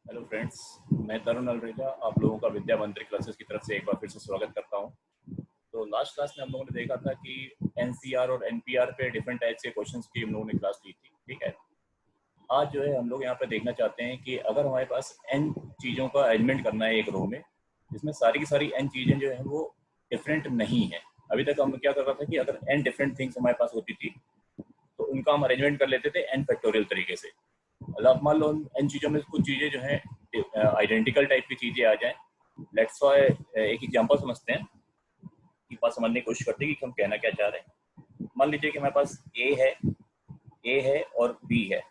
Hello friends, मैं तरुण अलरेजा आप लोगों का विद्या मंत्री क्लासेस की तरफ से एक बार फिर से स्वागत करता हूं। तो लास्ट क्लास में हम लोगों ने देखा था कि एनसीआर और एनपीआर पे डिफरेंट टाइप के क्वेश्चंस की हम लोगों ने क्लास ली थी। ठीक है, आज जो है हम लोग यहाँ पे देखना चाहते हैं कि अगर हमारे पास एन चीज़ों का अरेंजमेंट करना है एक रो में, जिसमें सारी की सारी एन चीज़ें जो है वो डिफरेंट नहीं है। अभी तक हम क्या कर रहा था कि अगर एन डिफरेंट थिंग्स हमारे पास होती थी तो उनका हम अरेंजमेंट कर लेते थे एन फैक्टोरियल तरीके से। मतलब मान लो इन चीज़ों में कुछ चीज़ें जो है आइडेंटिकल टाइप की चीज़ें आ जाएं। लेट्स फॉर एक एग्जांपल समझते हैं कि बात समझने की कोशिश करते हैं कि हम कहना क्या चाह रहे हैं। मान लीजिए कि हमारे पास ए है और बी है।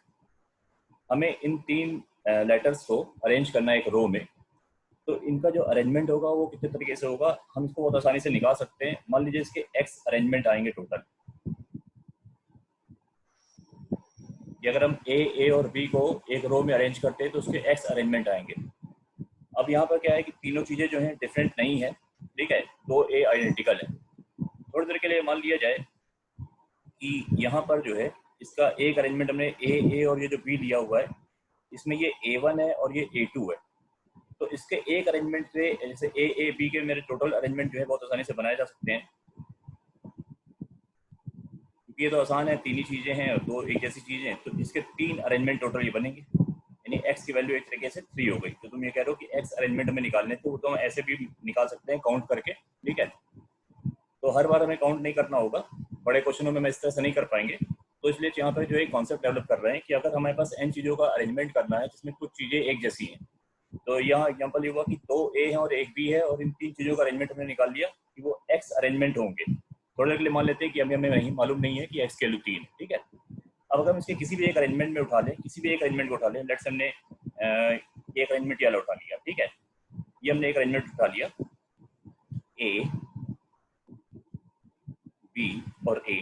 हमें इन तीन लेटर्स को अरेंज करना है एक रो में। तो इनका जो अरेंजमेंट होगा वो कितने तरीके से होगा हम इसको बहुत आसानी से निकाल सकते हैं। मान लीजिए इसके एक्स अरेंजमेंट आएंगे टोटल, कि अगर हम ए और बी को एक रो में अरेंज करते हैं तो उसके एक्स अरेंजमेंट आएंगे। अब यहाँ पर क्या है कि तीनों चीज़ें जो हैं डिफरेंट नहीं है। ठीक है, दो ए आइडेंटिकल है। थोड़ी देर के लिए मान लिया जाए कि यहाँ पर जो है इसका एक अरेंजमेंट हमने ए और ये जो बी लिया हुआ है, इसमें ये A1 है और ये A2 है। तो इसके एक अरेंजमेंट से जैसे ए बी के मेरे टोटल अरेंजमेंट जो है बहुत आसानी से बनाए जा सकते हैं, क्योंकि ये तो आसान है, तीन ही चीज़ें हैं और दो एक जैसी चीज़ें हैं। तो इसके तीन अरेंजमेंट टोटल ये बनेंगे, यानी एक्स की वैल्यू एक तरीके से 3 हो गई। तो तुम ये कह रहे हो कि एक्स अरेंजमेंट में निकालने तो वो तो हम ऐसे भी निकाल सकते हैं काउंट करके। ठीक है, तो हर बार हमें काउंट नहीं करना होगा, बड़े क्वेश्चनों में इस तरह से नहीं कर पाएंगे। तो इसलिए यहाँ पर जो एक कॉन्सेप्ट डेवलप कर रहे हैं कि अगर हमारे पास एन चीज़ों का अरेंजमेंट करना है जिसमें कुछ चीज़ें एक जैसी हैं, तो यहाँ एग्जांपल ये हुआ कि दो ए है और एक बी है और इन तीन चीज़ों का अरेंजमेंट हमने निकाल लिया कि वो एक्स अरेंजमेंट होंगे। थोड़ी देर के लिए मान लेते हैं कि हमें नहीं मालूम नहीं है कि एक्स की वैल्यू 3 है। ठीक है, अब अगर हम इसके किसी भी एक अरेंजमेंट में उठा लें, किसी भी एक अरेंजमेंट को उठा लें, लेट्स हमने एक अरेंजमेंट ये वाला उठा लिया। ठीक है, ये हमने एक अरेंजमेंट उठा लिया ए बी और ए,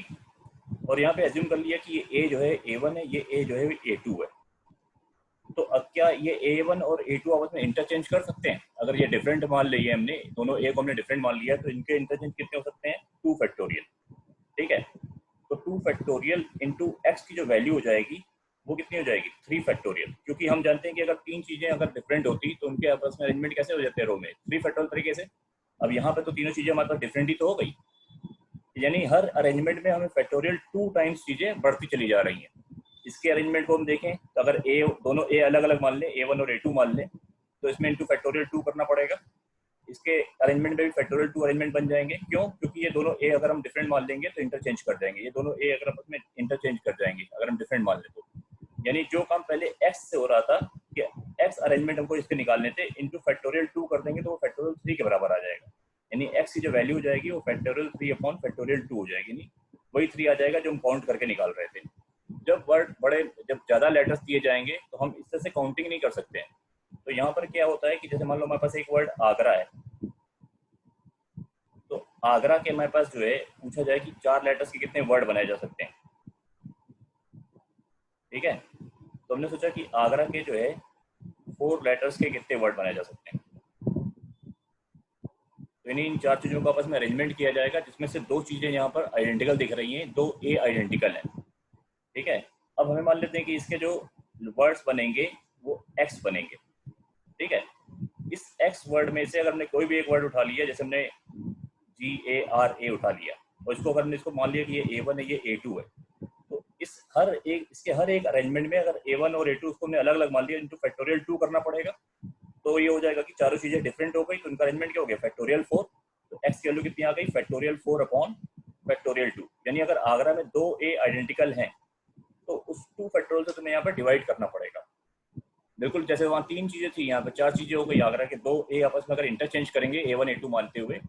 और यहाँ पे एज्यूम कर लिया कि ये ए जो है A1 है, ये ए जो है A2 है। तो अब क्या ये A1 और A2 आपस में इंटरचेंज कर सकते हैं? अगर ये डिफरेंट मान लिए हमने, दोनों ए को हमने डिफरेंट मान लिया, तो इनके इंटरचेंज कितने हो सकते हैं? 2 फैक्टोरियल। ठीक है, तो 2 फैक्टोरियल इंटू एक्स की जो वैल्यू हो जाएगी वो कितनी हो जाएगी? 3 फैक्टोरियल। क्योंकि हम जानते हैं कि अगर तीन चीजें अगर डिफरेंट होती तो उनके आपस में अरेंजमेंट कैसे हो जाते हैं रो में? 3 फैक्टोरियल तरीके से। अब यहाँ पे तो तीनों चीजें हमारे पास डिफरेंट ही तो हो गई, यानी हर अरेंजमेंट में हमें फैक्टोरियल 2 टाइम्स चीजें बढ़ती चली जा रही हैं। इसके अरेंजमेंट को हम देखें तो अगर ए दोनों ए अलग अलग मान लें, A1 और A2 मान लें, तो इसमें इंटू फैक्टोरियल 2 करना पड़ेगा। इसके अरेंजमेंट में भी फैक्टोरियल 2 अरेंजमेंट बन जाएंगे। क्यों? क्योंकि ये दोनों ए अगर हम डिफरेंट मान लेंगे तो इंटरचेंज कर जाएंगे, ये दोनों ए अगर आपस में इंटरचेंज कर जाएंगे अगर हम डिफरेंट मान लें तो। यानी जो काम पहले एक्स से हो रहा था कि एक्स अरेंजमेंट हमको इसके निकालने थे, इंटू फैक्टोरियल 2 कर देंगे तो वो फैक्टोरियल 3 के बराबर आ जाएगा। यानी एक्स की जो वैल्यू हो जाएगी वो फैक्टोरियल 3 अपॉन फैक्टोरियल 2 हो जाएगी, यानी वही 3 आ जाएगा जो हम काउंट करके निकाल रहे थे। जब ज़्यादा लेटर्स दिए जाएंगे तो हम इस तरह से काउंटिंग नहीं कर सकते हैं। तो यहाँ पर क्या होता है कि जैसे मान लो हमारे पास एक वर्ड आगरा है, तो आगरा के हमारे पास जो है पूछा जाए कि 4 लेटर्स के कितने वर्ड बनाए जा सकते हैं। ठीक है, तो हमने सोचा कि आगरा के जो है 4 लेटर्स के कितने वर्ड बनाए जा सकते हैं। तो इन्हीं इन 4 चीज़ों का आपस में अरेंजमेंट किया जाएगा, जिसमें से 2 चीज़ें यहाँ पर आइडेंटिकल दिख रही हैं, 2 ए आइडेंटिकल हैं। ठीक है, अब हमें मान लेते हैं कि इसके जो वर्ड्स बनेंगे वो एक्स बनेंगे। ठीक है, इस एक्स वर्ड में से अगर हमने कोई भी एक वर्ड उठा लिया, जैसे हमने GARA उठा लिया, और इसको अगर हमने इसको मान लिया कि ये A1 है, ये A2 है, तो इसके हर एक अरेंजमेंट में अगर A1 और A2 उसको हमने अलग अलग मान लिया, इंटू फैक्टोरियल 2 करना पड़ेगा। तो ये हो जाएगा कि चारों चीजें डिफरेंट हो गई, तो इनका अरेंजमेंट क्या हो गया? फैक्टोरियल 4। तो एक्स की वैल्यू कितनी आ गई? Factorial 4 upon factorial 2। यानी अगर आगरा में 2 ए आइडेंटिकल हैं तो उस 2 फैक्टोरियल से तुम्हें यहाँ पर डिवाइड करना पड़ेगा। बिल्कुल जैसे वहाँ 3 चीजें थी, यहाँ पर 4 चीजें हो गई। आगरा के 2 ए आपस में अगर इंटरचेंज करेंगे A1 A2 मानते हुए,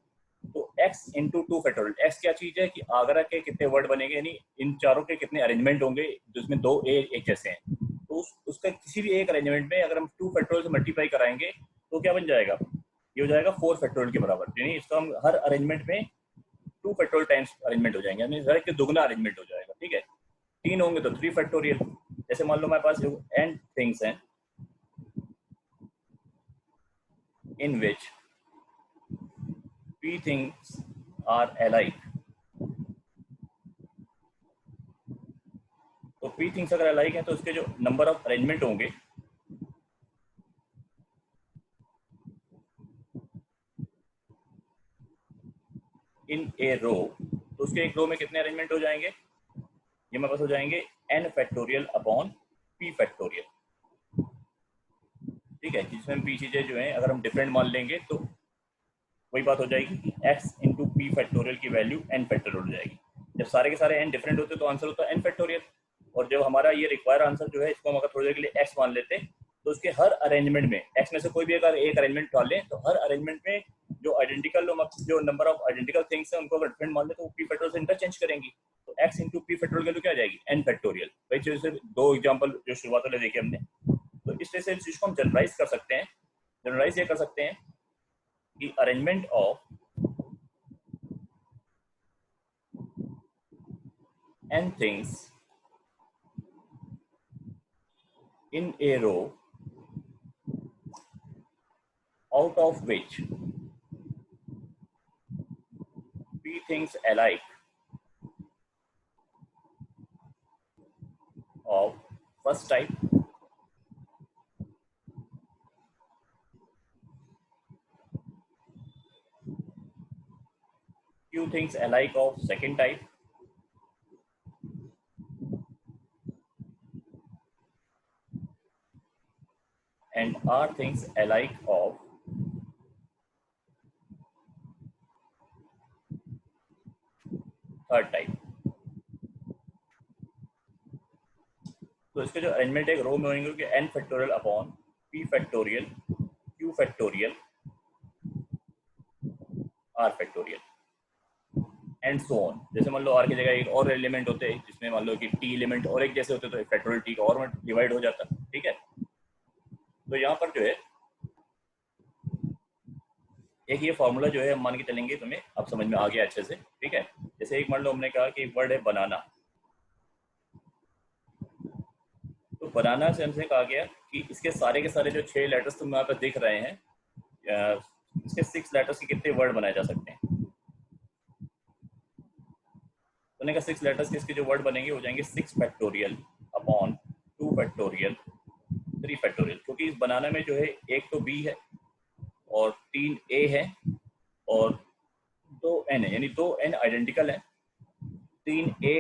तो x इंटू 2 फैक्टोरियल। एक्स क्या चीज है कि आगरा के कितने वर्ड बनेंगे, यानी इन चारों के कितने अरेंजमेंट होंगे जिसमें 2 ए एक जैसे हैं। तो उसका किसी भी एक अरेंजमेंट में अगर हम 2 फैक्टोरियल से मल्टीप्लाई कराएंगे तो क्या बन जाएगा? ये हो जाएगा 4 फैक्टोरियल के बराबर। यानी इसका हम हर अरेंजमेंट में 2 फैक्टोरियल टाइम्स अरेंजमेंट हो जाएंगे, यानी हर एक दुगना अरेंजमेंट हो जाएगा। ठीक है, 3 होंगे तो 3 फैक्टोरियल। जैसे मान लो हमारे पास एंड थिंग्स हैं in which p things are alike। तो p things अगर alike हैं तो उसके जो नंबर ऑफ अरेंजमेंट होंगे इन ए रो, तो उसके एक रो में कितने अरेंजमेंट हो जाएंगे, ये मेरे पास हो जाएंगे n factorial upon p factorial. ठीक है, जिसमें हम p चीजें जो है अगर हम डिफरेंट मान लेंगे तो वही बात हो जाएगी कि x इंटू पी फैक्टोरियल की वैल्यू n फैक्टोरियल हो जाएगी। जब सारे के सारे n डिफरेंट होते तो आंसर होता है n फैक्टोरियल। और जब हमारा ये रिक्वायर आंसर जो है इसको हम अगर थोड़ी देर के लिए x मान लेते तो उसके हर अरेंजमेंट में x में से कोई भी अगर एक अरेंजमेंट डाल लें तो हर अरेंजमेंट में जो नंबर ऑफ आइडेंटिकल थिंग्स हैं उनको अगर डिफरेंट मान ले तो पी फैक्टोरियल से इंटरचेंज करेंगी। तो x इंटू पी फैक्टोरियल की वैल्यू क्या आ जाएगी, n फैक्टोरियल। भाई जैसे दो एग्जांपल जो शुरुआत वाले देखे हमने, तो इस तरह से इस चीज को हम जनरलाइज कर सकते हैं। जनरलाइज ये कर सकते हैं कि arrangement of n things in a row out of which p things alike of first type q things alike of second type and r things alike of third type. तो इसके जो अरेंजमेंट एक रो में होंगे कि n factorial upon p factorial q factorial r factorial and so on. जैसे मान लो r की जगह एक और एलिमेंट होते हैं जिसमें मान लो कि t एलिमेंट और एक जैसे होते तो फैक्टोरियल t का और डिवाइड हो जाता। ठीक है, तो यहाँ पर जो है एक ये फॉर्मूला जो है हम मान के चलेंगे, तुम्हें अब समझ में आ गया अच्छे से। ठीक है, जैसे एक मान लो हमने कहा कि एक वर्ड है बनाना, तो बनाना से हमसे कहा गया कि इसके सारे के सारे जो 6 लेटर्स तुम यहाँ पर दिख रहे हैं, इसके 6 लेटर्स के कितने वर्ड बनाए जा सकते हैं। तो का 6 लेटर्स के इसके जो वर्ड बनेंगे हो जाएंगे 6 फैक्टोरियल अपॉन 2 फैक्टोरियल 3 फैक्टोरियल। क्योंकि इस बनाना में जो है एक तो b है और 3 a है और 2 n है, यानी 2 n आइडेंटिकल है, 3 a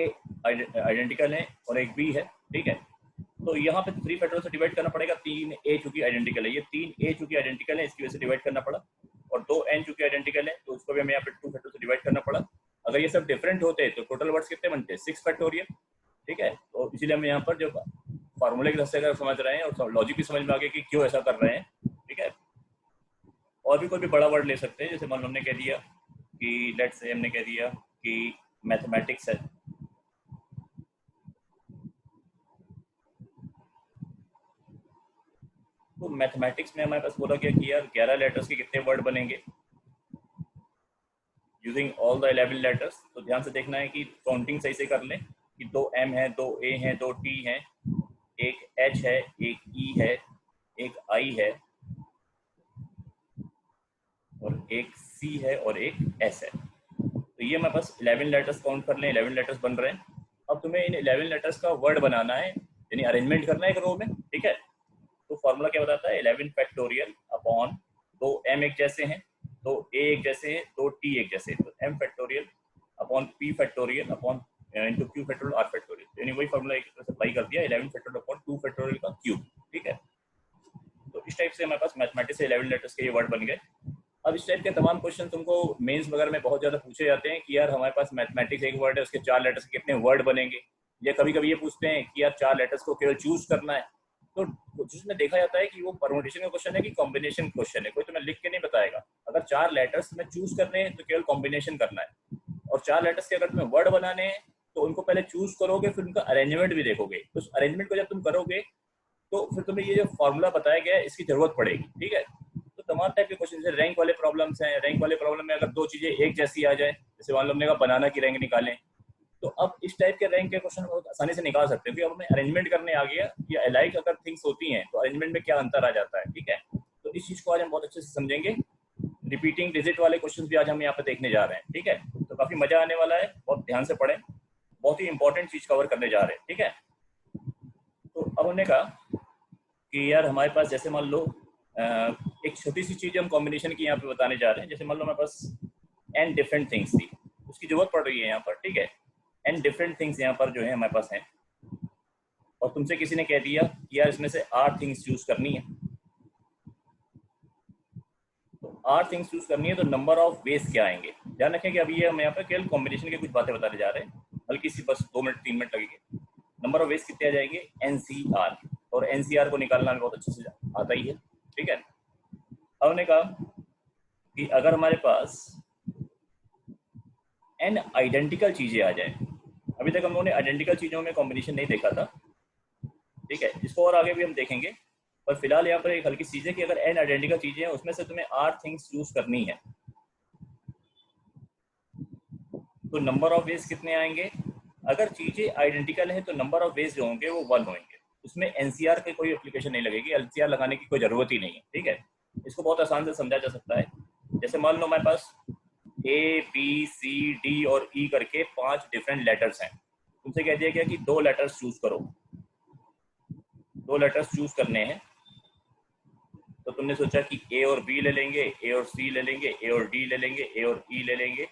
आइडेंटिकल है और एक b है। ठीक है, तो यहाँ पे 3 फैक्टोरियल से डिवाइड करना पड़ेगा। 3 a चूंकि आइडेंटिकल है, ये 3 a चूंकि आइडेंटिकल है इसकी वजह से डिवाइड करना पड़ा, और 2 n चूंकि आइडेंटिकल है तो उसको भी हमें यहाँ पे 2 फैक्टोरियल से डिवाइड करना पड़ा। अगर ये सब डिफरेंट होते तो टोटल वर्ड्स कितने बनते, 6 फैक्टोरियल। ठीक है, तो इसीलिए हम यहाँ पर जो फार्मूले की तरह से अगर समझ रहे हैं और लॉजिक भी समझ में आ गया कि क्यों ऐसा कर रहे हैं। ठीक है, और भी कोई भी बड़ा वर्ड ले सकते हैं, जैसे मान लो हमने कह दिया कि लेट्स से हमने कह दिया कि मैथमेटिक्स है, तो मैथमेटिक्स में हमारे पास बोला गया कि यार 11 लेटर्स के कितने वर्ड बनेंगे यूजिंग ऑल द 11 लेटर्स। तो ध्यान से देखना है कि काउंटिंग सही से कर लें कि 2 m है, 2 a है, 2 t है, एक h है, एक e है, एक i है और एक c है और एक s है। तो ये हमारे पास 11 लेटर्स काउंट कर लें, 11 लेटर्स बन रहे हैं। अब तुम्हें इन 11 लेटर्स का वर्ड बनाना है, यानी अरेंजमेंट करना है एक रो में। ठीक है, तो फॉर्मूला क्या बताता है, 11 फैक्टोरियल अपॉन 2 m एक जैसे हैं, 2 a एक जैसे हैं, 2 t एक जैसे हैं, तो m factorial upon p factorial upon into q factorial r factorial, यानी वही फॉर्मूला एक तरह से अप्लाई कर दिया 11 फैक्टोरियल अपॉन 2 फैक्टोरियल का क्यूब। ठीक है, तो इस टाइप से हमारे पास मैथमेटिक्स से 11 लेटर्स के ये वर्ड बन गए। अब इस टाइप के तमाम क्वेश्चन तुमको मेंस वगैरह में बहुत ज्यादा पूछे जाते हैं कि यार हमारे पास मैथमेटिक्स एक वर्ड है उसके 4 लेटर्स के कितने वर्ड बनेंगे, या कभी कभी ये पूछते हैं कि यार 4 लेटर्स को केवल चूज करना है। तो जिसमें देखा जाता है कि वो परमुटेशन का क्वेश्चन है कि कॉम्बिनेशन क्वेश्चन है, कोई तुम्हें लिख के नहीं बताएगा। अगर 4 लेटर्स में चूज करने हैं तो केवल कॉम्बिनेशन करना है, और 4 लेटर्स के अगर तुम्हें वर्ड बनाने हैं तो उनको पहले चूज करोगे, फिर उनका अरेंजमेंट भी देखोगे। तो उस अरेंजमेंट को जब तुम करोगे तो फिर तुम्हें ये जो फॉर्मूला बताया गया है इसकी जरूरत पड़ेगी। ठीक है, तो तमाम टाइप के क्वेश्चन, जैसे रैंक वाले प्रॉब्लम्स हैं, रैंक वाले प्रॉब्लम में अगर 2 चीजें एक जैसी आ जाए, जैसे मान लो हमने कहा बनाना की रैंक निकालें, तो अब इस टाइप के रैंक के क्वेश्चन बहुत आसानी से निकाल सकते हैं, क्योंकि अब हमें अरेंजमेंट करने आ गया कि अलाइक अगर थिंग्स होती हैं तो अरेंजमेंट में क्या अंतर आ जाता है। ठीक है, तो इस चीज को आज हम बहुत अच्छे से समझेंगे। रिपीटिंग डिजिट वाले क्वेश्चन भी आज हम यहाँ पे देखने जा रहे हैं। ठीक है, तो काफी मजा आने वाला है, बहुत ध्यान से पढ़ें, बहुत ही इंपॉर्टेंट चीज कवर करने जा रहे हैं। ठीक है, तो अब हमने कहा कि यार हमारे पास जैसे मान लो एक छोटी सी चीज हम कॉम्बिनेशन की यहाँ पे बताने जा रहे हैं। जैसे मान लो हमारे पास n डिफरेंट थिंग्स थी, उसकी जरूरत पड़ रही है यहाँ पर, ठीक है। एंड डिफरेंट थिंग्स यहाँ पर जो है हमारे पास हैं, और तुमसे किसी ने कह दिया कि यार इसमें से 8 थिंग्स चूज करनी है, तो 8 थिंग्स चूज करनी है, तो नंबर ऑफ वेज क्या आएंगे। ध्यान रखें कि अभी ये हम यहाँ पर केवल कॉम्बिनेशन की कुछ बातें बताने जा रहे हैं, हल्की सी, बस 2 मिनट 3 मिनट लगेंगे। नंबर ऑफ वेज कितने आ जाएंगे, एनसीआर, और एनसीआर को निकालना भी बहुत अच्छे से आता ही है, ठीक है। अब हमने कहा कि अगर हमारे पास एन आइडेंटिकल चीजें आ जाए, अभी तक हम लोगों ने आइडेंटिकल चीजों में कॉम्बिनेशन नहीं देखा था, ठीक है, इसको और आगे भी हम देखेंगे, पर फिलहाल यहाँ पर एक हल्की चीज है कि अगर एन आइडेंटिकल चीजें हैं उसमें से तुम्हें 8 थिंग्स चूज करनी है, तो नंबर ऑफ वेज कितने आएंगे। अगर चीजें आइडेंटिकल है तो नंबर ऑफ वेज जो होंगे वो 1 होंगे, उसमें एनसीआर की कोई एप्लीकेशन नहीं लगेगी, एनसीआर लगाने की कोई जरूरत ही नहीं है, ठीक है। इसको बहुत आसान से समझा जा सकता है। जैसे मान लो हमारे पास ए बी सी डी और ई करके 5 डिफरेंट लेटर्स हैं, तुमसे कह दिया गया कि 2 लेटर्स चूज करो, 2 लेटर्स चूज करने हैं, तो तुमने सोचा कि ए और बी ले लेंगे, ए और सी ले लेंगे, ए और डी ले लेंगे, ए और ई ले लेंगे,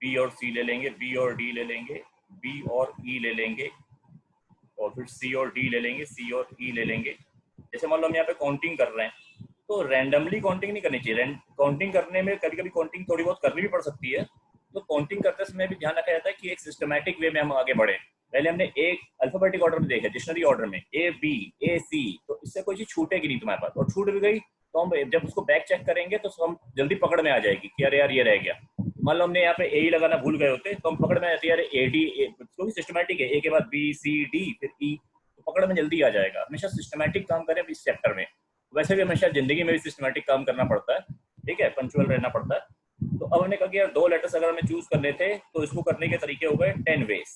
बी और सी ले लेंगे, बी और डी ले लेंगे, बी और ई ले लेंगे, और फिर सी और डी ले लेंगे, सी और ई ले लेंगे। जैसे मान लो हम यहाँ पे काउंटिंग कर रहे हैं, तो रैंडमली काउंटिंग नहीं करनी चाहिए। काउंटिंग करने में कभी कभी काउंटिंग थोड़ी बहुत करनी भी पड़ सकती है, तो काउंटिंग करते समय भी ध्यान रखा जाता है कि एक सिस्टमैटिक वे में हम आगे बढ़े। पहले हमने एक अल्फाबेटिक ऑर्डर में देखा, डिक्शनरी ऑर्डर में ए बी ए सी, तो इससे कोई चीज छूटेगी नहीं तुम्हारे पास, और छूट भी गई तो हम जब उसको बैक चेक करेंगे तो हम जल्दी पकड़ में आ जाएगी कि अरे यार ये रह गया। मान लो हमने यहाँ पे ए ही लगाना भूल गए होते तो हम पकड़ में आती है, अरे ए डी, क्योंकि सिस्टमैटिक है, ए के बाद बी सी डी फिर ई, तो पकड़ में जल्दी आ जाएगा। हमेशा सिस्टमैटिक काम करें इस चैप्टर में, वैसे भी हमेशा जिंदगी में भी सिस्टमैटिक काम करना पड़ता है, ठीक है, पंक्चुअल रहना पड़ता है। तो अब हमने कहा कि यार 2 लेटर्स अगर हमें चूज करने थे तो इसको करने के तरीके हो गए 10 वेज,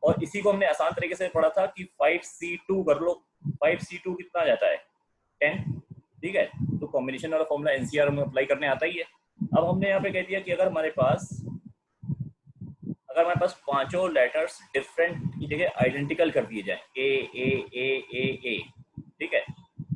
और इसी को हमने आसान तरीके से पढ़ा था कि 5C2 कर लो। 5C2 कितना आ जाता है, 10, ठीक है। तो कॉम्बिनेशन वाला फॉर्मूला एनसीआर में अप्लाई करने आता ही है। अब हमने यहाँ पे कह दिया कि अगर हमारे पास पांचों लेटर्स डिफरेंट की जगह आइडेंटिकल कर दिए जाए, ए ए ए ए ए, ठीक है।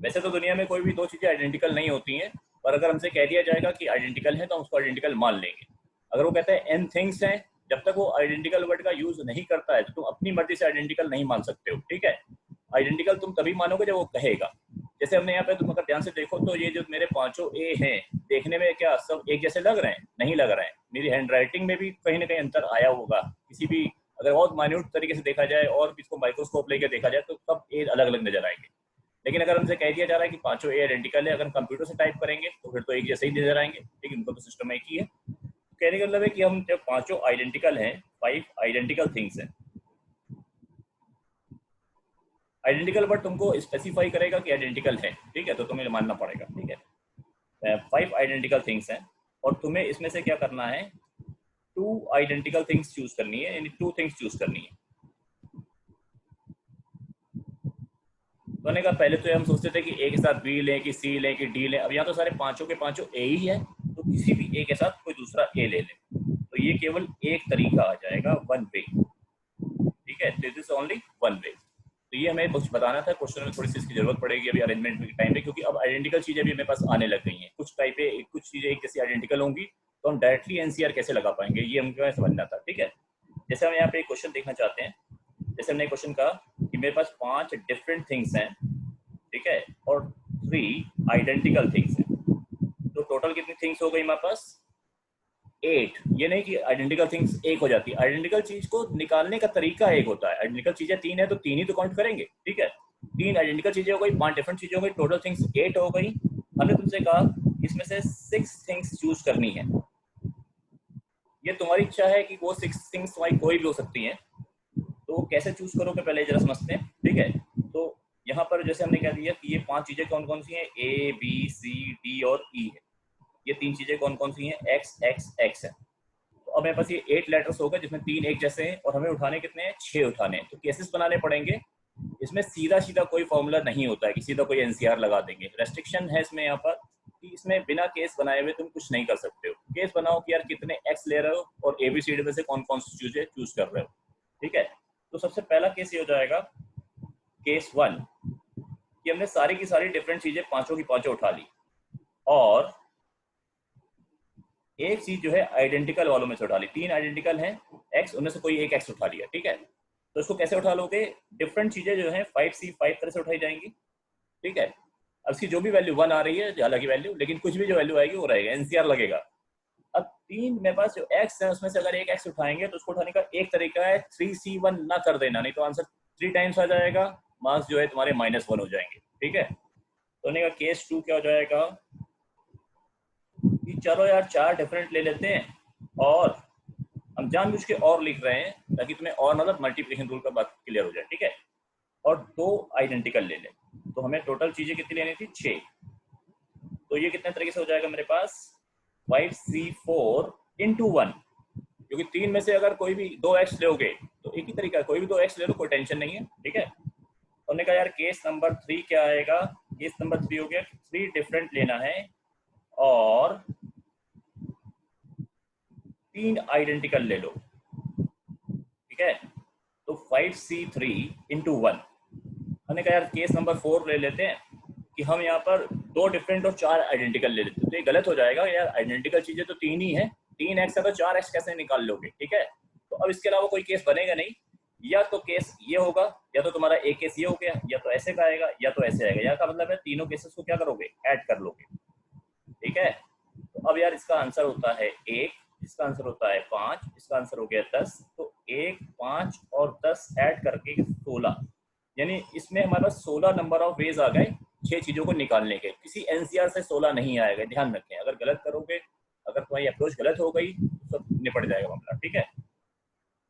वैसे तो दुनिया में कोई भी 2 चीजें आइडेंटिकल नहीं होती हैं, पर अगर हमसे कह दिया जाएगा कि आइडेंटिकल है तो हम उसको आइडेंटिकल मान लेंगे। अगर वो कहते हैं एन थिंग्स हैं, जब तक वो आइडेंटिकल वर्ड का यूज नहीं करता है तो तुम अपनी मर्जी से आइडेंटिकल नहीं मान सकते हो, ठीक है। आइडेंटिकल तुम तभी मानोगे जब वो कहेगा। जैसे हमने यहाँ पे, तुम अगर ध्यान से देखो तो ये जो मेरे 5 ए हैं, देखने में क्या सब एक जैसे लग रहे हैं, नहीं लग रहे हैं। मेरी हैंडराइटिंग में भी कहीं ना कहीं अंतर आया होगा, किसी भी अगर बहुत माइन्यूट तरीके से देखा जाए और इसको माइक्रोस्कोप लेकर देखा जाए तो सब ए अलग अलग नजर आएंगे। लेकिन अगर हमसे कह दिया जा रहा है कि 5 ए आइडेंटिकल है, अगर हम कंप्यूटर से टाइप करेंगे तो फिर तो एक जैसे ही नजर आएंगे, लेकिन इनको तो सिस्टम एक ही है। कहने का मतलब है कि हम जब 5 आइडेंटिकल हैं, 5 आइडेंटिकल थिंग्स हैं, आइडेंटिकल वर्ड तुमको स्पेसिफाई करेगा कि आइडेंटिकल है, ठीक है, तो तुम्हें मानना पड़ेगा, ठीक है। 5 आइडेंटिकल थिंग्स हैं और तुम्हें इसमें से क्या करना है, 2 आइडेंटिकल थिंग्स चूज करनी है, यानी 2 थिंग्स चूज करनी है। तो मैंने कहा पहले तो हम सोचते थे कि ए के साथ बी लें कि सी लें कि डी लें, अब यहाँ तो सारे 5 के 5 ए ही है, तो किसी भी ए के साथ कोई दूसरा ए ले लें, तो ये केवल एक तरीका आ जाएगा, 1 वे, ठीक है। दिस इज ओनली 1 वे। तो ये हमें कुछ बताना था, क्वेश्चन में थोड़ी सी इसकी जरूरत पड़ेगी अभी अरेंजमेंट के टाइम पे, क्योंकि अब आइडेंटिकल चीजें भी मेरे पास आने लग गई हैं। कुछ टाइप पे कुछ चीजें एक जैसी आइडेंटिकल होंगी तो हम डायरेक्टली एनसीआर कैसे लगा पाएंगे, ये हमको समझना था, ठीक है। जैसे हम यहाँ पे एक क्वेश्चन देखना चाहते हैं, जैसे हमने क्वेश्चन कहा कि मेरे पास 5 डिफरेंट थिंग्स हैं, ठीक है, और 3 आइडेंटिकल थिंग्स हैं, तो टोटल कितनी थिंग्स हो गई हमारे पास, 8। ये नहीं कि आइडेंटिकल थिंग्स एक हो जाती है, आइडेंटिकल चीज को निकालने का तरीका एक होता है। आइडेंटिकल चीजें 3 है तो 3 ही तो काउंट करेंगे, ठीक है। 3 आइडेंटिकल चीजें हो गई, 5 डिफरेंट चीजें हो गई, टोटल थिंग्स 8 हो गई। हमने तुमसे कहा इसमें से 6 थिंग्स चूज करनी है। ये तुम्हारी इच्छा है कि वो 6 थिंग्स तुम्हारी कोई भी हो सकती हैं, तो कैसे चूज करोगे पहले जरा समझते हैं, ठीक है। तो यहाँ पर जैसे हमने कह दिया कि ये 5 चीजें कौन कौन सी हैं, ए बी सी डी और ई है। ये 3 चीजें कौन कौन सी हैं, एक्स एक्स एक्स है। तो अब मेरे पास ये 8 लेटर्स हो गए जिसमें 3 एक जैसे हैं, और हमें उठाने कितने हैं, 6 उठाने हैं। तो केसेस बनाने पड़ेंगे। इसमें सीधा सीधा कोई फॉर्मूला नहीं होता है कि सीधा कोई एनसीआर लगा देंगे, रेस्ट्रिक्शन है इसमें यहाँ पर कि इसमें बिना केस बनाए हुए तुम कुछ नहीं कर सकते हो। केस बनाओ कि यार कितने एक्स ले रहे हो और एबीसीडी में से कौन कौन सी चीजें चूज कर रहे हो, ठीक है। तो सबसे पहला केस ये हो जाएगा, केस 1, कि हमने सारी की सारी डिफरेंट चीजें 5 की 5 उठा ली, और एक चीज जो है आइडेंटिकल वालों में से उठा ली, 3 आइडेंटिकल हैं एक्स, उनमें से कोई एक एक्स उठा लिया, ठीक है। तो इसको कैसे उठा लोगे, डिफरेंट चीजें जो है 5C 5 तरह से उठाई जाएंगी, ठीक है। अब इसकी जो भी वैल्यू 1 आ रही है हालांकि वैल्यू, लेकिन कुछ भी जो वैल्यू आएगी वो रहेगा, एनसीआर लगेगा। अब 3 मेरे पास जो एक्स है उसमें से अगर एक एक्स उठाएंगे तो उसको उठाने का एक तरीका है 3C1 ना कर देना, नहीं तो आंसर 3 टाइम्स आ जाएगा, मार्क्स जो है तुम्हारे -1 हो जाएंगे, ठीक है। तो उन्होंने कहा केस 2 क्या हो जाएगा कि चलो यार 4 डिफरेंट ले लेते हैं, और हम जानबूझ के और लिख रहे हैं ताकि तुम्हें और मतलब मल्टीप्लिकेशन रूल का बात क्लियर हो जाए, ठीक है। और 2 आइडेंटिकल ले लें, तो हमें टोटल चीजें कितनी लेनी थी, 6। तो ये कितने तरीके से हो जाएगा मेरे पास 5C4 इंटू 1, क्योंकि 3 में से अगर कोई भी 2 एक्स लोगे तो एक ही तरीका है, कोई भी 2 एक्स ले लो, कोई टेंशन नहीं है, ठीक है। तो हमने कहा यार केस नंबर 3 क्या आएगा, केस नंबर 3 हो गया 3 डिफरेंट लेना है और 3 आइडेंटिकल ले लो, ठीक है। तो 5C3 इंटू 1, हमने कहा यार केस नंबर 4 ले लेते हैं कि हम यहाँ पर 2 डिफरेंट और 4 आइडेंटिकल ले लेते हैं। तो ये गलत हो जाएगा यार, आइडेंटिकल चीजें तो 3 ही है, 3 एक्स है तो 4 एक्स कैसे निकाल लोगे, ठीक है। तो अब इसके अलावा कोई केस बनेगा नहीं, या तो केस ये होगा, या तो तुम्हारा एक केस ये हो गया, या तो ऐसे का आएगा, या तो ऐसे आएगा। या का मतलब है तीनों केसेस को क्या करोगे, ऐड कर लोगे, ठीक है। तो अब यार इसका आंसर होता है 1, इसका आंसर होता है 5, इसका आंसर हो गया 10। तो 1, 5 और 10 ऐड करके 16, यानी इसमें हमारे पास 16 नंबर ऑफ वेज आ गए 6 चीजों को निकालने के। किसी एनसीआर से 16 नहीं आएगा, ध्यान रखें। अगर गलत करोगे, अगर तुम्हारी अप्रोच गलत हो गई तो सब निपट जाएगा मामला, ठीक है।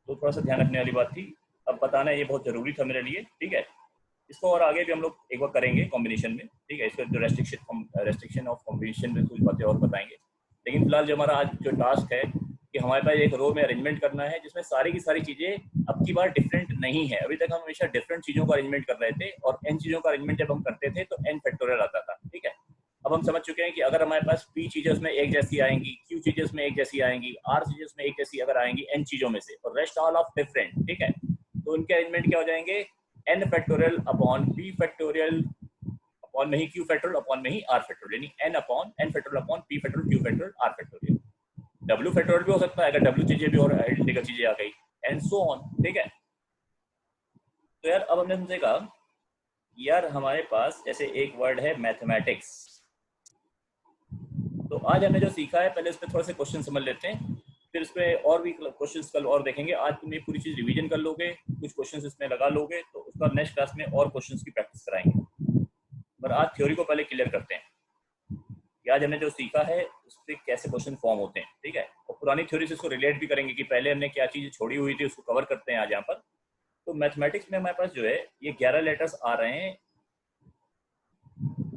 तो थोड़ा सा ध्यान रखने वाली बात थी, अब बताना ये बहुत जरूरी था मेरे लिए, ठीक है। इसको और आगे भी हम लोग एक बार करेंगे कॉम्बिनेशन में, ठीक है। इसको जो रेस्ट्रिक्शन ऑफ कॉम्बिनेशन में कुछ बातें और बताएंगे, लेकिन फिलहाल जो हमारा आज जो टास्क है कि हमारे पास एक रो में अरेंजमेंट करना है जिसमें सारी की सारी चीजें अब की बार डिफरेंट नहीं है। अभी तक हम हमेशा डिफरेंट चीजों का अरेंजमेंट कर रहे थे, और एन चीजों का अरेंजमेंट जब हम करते थे तो एन फैक्टोरियल आता था, ठीक है। अब हम समझ चुके हैं कि अगर हमारे पास पी चीजें उसमें एक जैसी आएंगी, क्यू चीजें उसमें एक जैसी आएंगी, आर चीजें उसमें एक जैसी अगर आएंगी एन चीजों में से, और रेस्ट ऑल ऑफ डिफरेंट, ठीक है, तो उनके अरेंजमेंट क्या हो जाएंगे, N factorial upon P factorial upon में ही क्यू फैक्टोरियल अपॉन में ही आर फैक्टोरियल, यानी N upon N factorial upon P factorial Q factorial R factorial. W factorial भी हो सकता है अगर डब्ल्यू चीजें भी और आइडेंटिकल चीजें आ गई, एंड सो ऑन, ठीक है। तो यार अब हमने तुमसे कहा यार हमारे पास जैसे एक वर्ड है मैथमेटिक्स, तो आज हमने जो सीखा है पहले उस पर थोड़ा से क्वेश्चन समझ लेते हैं, फिर इस पर और भी क्वेश्चंस कल और देखेंगे। आज तुम ये पूरी चीज रिवीजन कर लोगे, कुछ क्वेश्चंस इसमें लगा लोगे, तो उसका नेक्स्ट क्लास में और क्वेश्चंस की प्रैक्टिस कराएंगे। पर आज थ्योरी को पहले क्लियर करते हैं कि आज हमने जो सीखा है उस पर कैसे क्वेश्चन फॉर्म होते हैं, ठीक है। और पुरानी थ्योरी से इसको रिलेट भी करेंगे कि पहले हमने क्या चीज़ छोड़ी हुई थी, उसको कवर करते हैं आज यहाँ पर। तो मैथमेटिक्स में हमारे पास जो है ये 11 लेटर्स आ रहे हैं,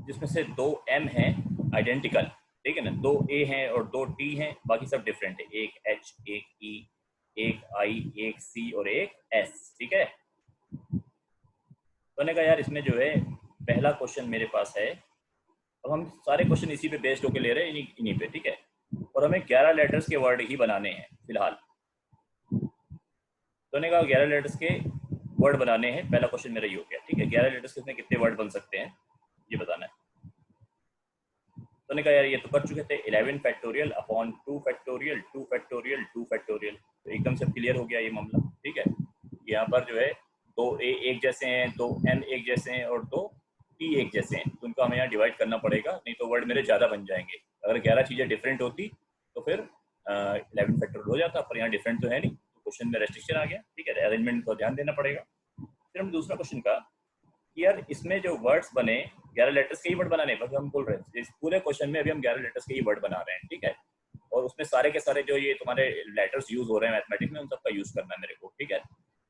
जिसमें से 2 M हैं आइडेंटिकल, ठीक है ना, 2 A हैं और 2 T हैं, बाकी सब डिफरेंट है, एक H, एक E, एक I, एक C और एक S, ठीक है। तो मैंने कहा यार इसमें जो है पहला क्वेश्चन मेरे पास है, अब हम सारे क्वेश्चन इसी पे बेस्ड होकर ले रहे हैं, इन्हीं पे, ठीक है। और हमें 11 लेटर्स के वर्ड ही बनाने हैं फिलहाल। तो मैंने कहा 11 लेटर्स के वर्ड बनाने हैं, पहला क्वेश्चन मेरा ये हो गया, ठीक है। 11 लेटर्स के इसमें कितने वर्ड बन सकते हैं ये बताना है। तो मैंने कहा यार ये तो कर चुके थे, 11 factorial upon 2 factorial 2 factorial 2 factorial, तो एकदम से क्लियर हो गया ये मामला, ठीक है। यहाँ पर जो है 2 A एक जैसे हैं, 2 M एक जैसे हैं और 2 T एक जैसे हैं, तो उनको हमें यहाँ डिवाइड करना पड़ेगा, नहीं तो वर्ड मेरे ज़्यादा बन जाएंगे। अगर 11 चीज़ें डिफरेंट होती तो फिर 11 फैक्टोरियल हो जाता, पर यहाँ डिफरेंट तो है नहीं, तो क्वेश्चन में रेस्ट्रिक्शन आ गया, ठीक है। अरेंजमेंट को ध्यान देना पड़ेगा। फिर हम दूसरा क्वेश्चन का कि यार इसमें जो वर्ड्स बने 11 लेटर्स के ही वर्ड बनाने, बस हम बोल रहे हैं इस पूरे क्वेश्चन में अभी हम 11 लेटर्स के ही वर्ड बना रहे हैं, ठीक है। और उसमें सारे के सारे जो ये तुम्हारे लेटर्स यूज हो रहे हैं मैथमेटिक्स में उन सबका यूज करना है मेरे को, ठीक है।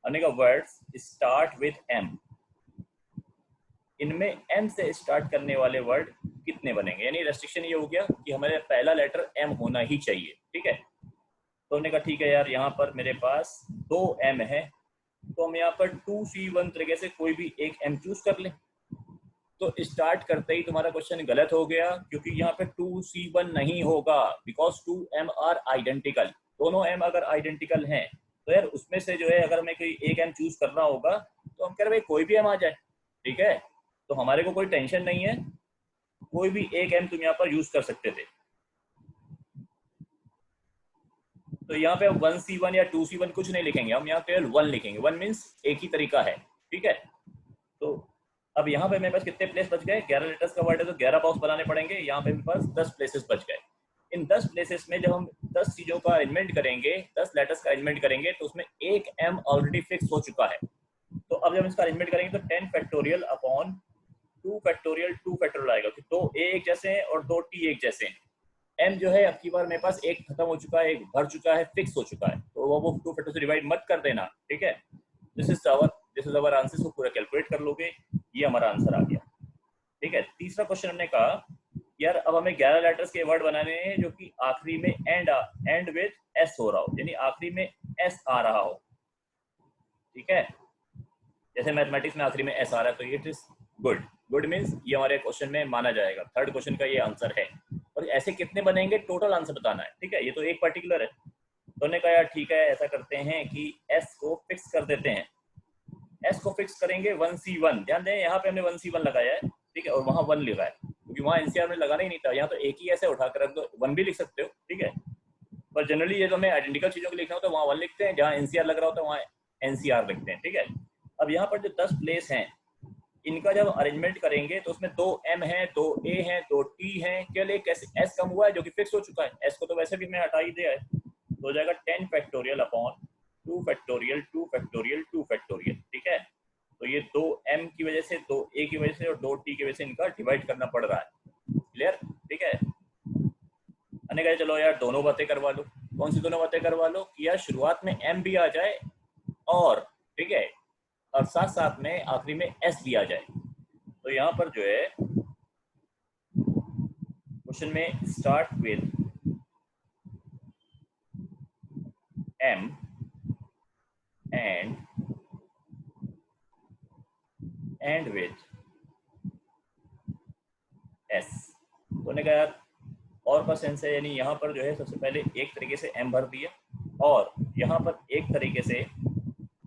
हमने कहा वर्ड्स स्टार्ट विथ M, इनमें M से स्टार्ट करने वाले वर्ड कितने बनेंगे, यानी रेस्ट्रिक्शन ये हो गया कि हमारे पहला लेटर M होना ही चाहिए, ठीक है। तो हमने कहा ठीक है यार यहाँ पर मेरे पास 2 M है, तो हम यहाँ पर 2C1 तरीके से कोई भी एक M चूज कर लें। तो स्टार्ट करते ही तुम्हारा क्वेश्चन गलत हो गया, क्योंकि यहाँ पे 2C1 नहीं होगा, बिकॉज 2M आर आइडेंटिकल। दोनों M अगर आइडेंटिकल हैं तो यार उसमें से जो है अगर हमें कोई एक M चूज करना होगा तो हम कह रहे भाई कोई भी M आ जाए, ठीक है। तो हमारे को कोई टेंशन नहीं है, कोई भी एक M तुम यहाँ पर यूज कर सकते थे। तो यहाँ पे हम 1C1 या 2C1 कुछ नहीं लिखेंगे, हम यहाँ केवल 1 लिखेंगे। 1 मीन्स एक ही तरीका है, ठीक है। तो अब यहाँ पे मेरे पास कितने प्लेस बच गए? 11 लेटर्स का वर्ड है तो 11 बॉक्स बनाने पड़ेंगे। यहाँ पे मेरे पास 10 प्लेसेस बच गए। इन 10 प्लेसेस में जब हम 10 चीजों का अरेंजमेंट करेंगे, 10 लेटर्स का अरेंजमेंट करेंगे, तो उसमें एक m ऑलरेडी फिक्स हो चुका है। तो अब जब इसका अरेंजमेंट करेंगे तो 10 फैक्टोरियल अपॉन 2 फैक्टोरियल 2 फैक्टोरियल आएगा, कि दो a एक जैसे हैं और दो t एक जैसे हैं। m जो है अब की बार मेरे पास एक खत्म हो चुका है, एक भर चुका है, फिक्स हो चुका है, तो वो 2 फैक्टर से डिवाइड मत कर देना, ठीक है। This is our answer. को पूरा कैलकुलेट कर लोगे, ये हमारा आंसर आ गया, ठीक है। तीसरा क्वेश्चन हमने कहा यार अब हमें 11 लेटर्स के वर्ड बनाने हैं जो कि आखिरी में एंड विद एस हो रहा हो, यानी आखिरी में एस आ रहा हो, ठीक है। जैसे मैथमेटिक्स में आखिरी में एस आ रहा है तो it is good. Good means ये हमारे क्वेश्चन में माना जाएगा। थर्ड क्वेश्चन का ये आंसर है। और ऐसे कितने बनेंगे टोटल आंसर बताना है, ठीक है। ये तो एक पर्टिकुलर है, तो हमने कहा यार ठीक है ऐसा करते हैं कि एस को फिक्स कर देते हैं। एस को फिक्स करेंगे 1C1, ध्यान दें यहाँ पे हमने 1C1 लगाया है, ठीक है, और वहाँ 1 लिखा है क्योंकि वहाँ एनसीआर में लगाना ही नहीं था। यहाँ तो एक ही ऐसे उठाकर रख दो, 1 भी लिख सकते हो, ठीक है। पर जनरली ये तो हमें आइडेंटिकल चीजों को लिखना होता है वहाँ 1 लिखते हैं, जहाँ एनसीआर लग रहा होता है वहाँ एनसीआर लिखते हैं, ठीक है। अब यहाँ पर जो 10 प्लेस हैं इनका जब अरेंजमेंट करेंगे तो उसमें 2 m है, 2 a है, 2 t है, केवल एक s कम हुआ है जो कि फिक्स हो चुका है। s को तो वैसे भी मैं हटा ही दिया है, तो हो जाएगा 10 factorial upon 2 factorial 2 factorial 2 factorial, ठीक है। तो ये 2 m की वजह से, 2 a की वजह से और 2 t की वजह से इनका डिवाइड करना पड़ रहा है। क्लियर, ठीक है। मैंने कहा चलो यार दोनों बातें करवा लो। कौन सी दोनों बातें करवा लो? कि यार शुरुआत में m भी आ जाए और, ठीक है, और साथ साथ में आखिरी में s भी आ जाए। तो यहाँ पर जो है क्वेश्चन में start with m and with s। तो ने कहा यार और का सेंस है, यानी यहाँ पर जो है सबसे पहले एक तरीके से m भर दिया और यहाँ पर एक तरीके से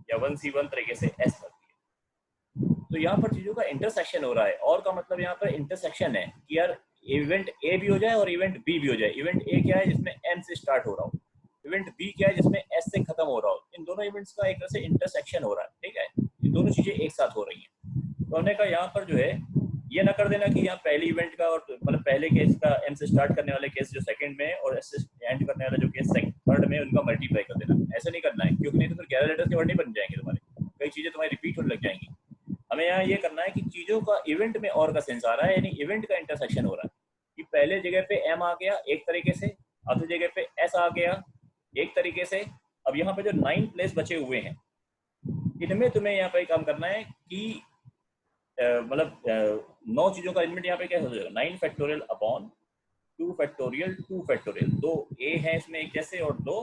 या 1C1 तरीके से s भर दिया। तो यहाँ पर चीजों का इंटरसेक्शन हो रहा है। और का मतलब यहाँ पर इंटरसेक्शन है कि यार इवेंट ए भी हो जाए और इवेंट बी भी हो जाए। इवेंट ए क्या है जिसमें एम से स्टार्ट हो रहा हो, इवेंट बी क्या है जिसमें एस से खत्म हो रहा हो। इन दोनों इवेंट्स का एक तरह से इंटरसेक्शन हो रहा है, ठीक है। ये दोनों चीजें एक साथ हो रही हैं। तो हमने कहा यहाँ पर जो है ये ना कर देना कि यहाँ पहले इवेंट का और मतलब पहले केस का एम से स्टार्ट करने वाले केस जो सेकंड में और एस से एंड करने वाला जो केस थर्ड में, उनका मल्टीप्लाई कर देना। ऐसा नहीं करना है क्योंकि नहीं तो फिर 11 लेटर्स के वर्ड नहीं बन जाएंगे तुम्हारे, कई चीजें तुम्हारी रिपीट होने लग जाएंगी। हमें यहाँ ये करना है कि चीजों का इवेंट में और का सेंस आ रहा है, यानी इवेंट का इंटरसेक्शन हो रहा है कि पहले जगह पे एम आ गया एक तरीके से, अगली जगह पे एस आ गया एक तरीके से। अब यहाँ पे जो 9 प्लेस बचे हुए हैं इनमें तुम्हें यहाँ पे काम करना है कि मतलब 9 चीजों का अरेंजमेंट यहाँ पे क्या हो जाएगा, 9 factorial upon 2 factorial 2 factorial. 2 a है इसमें एक जैसे और 2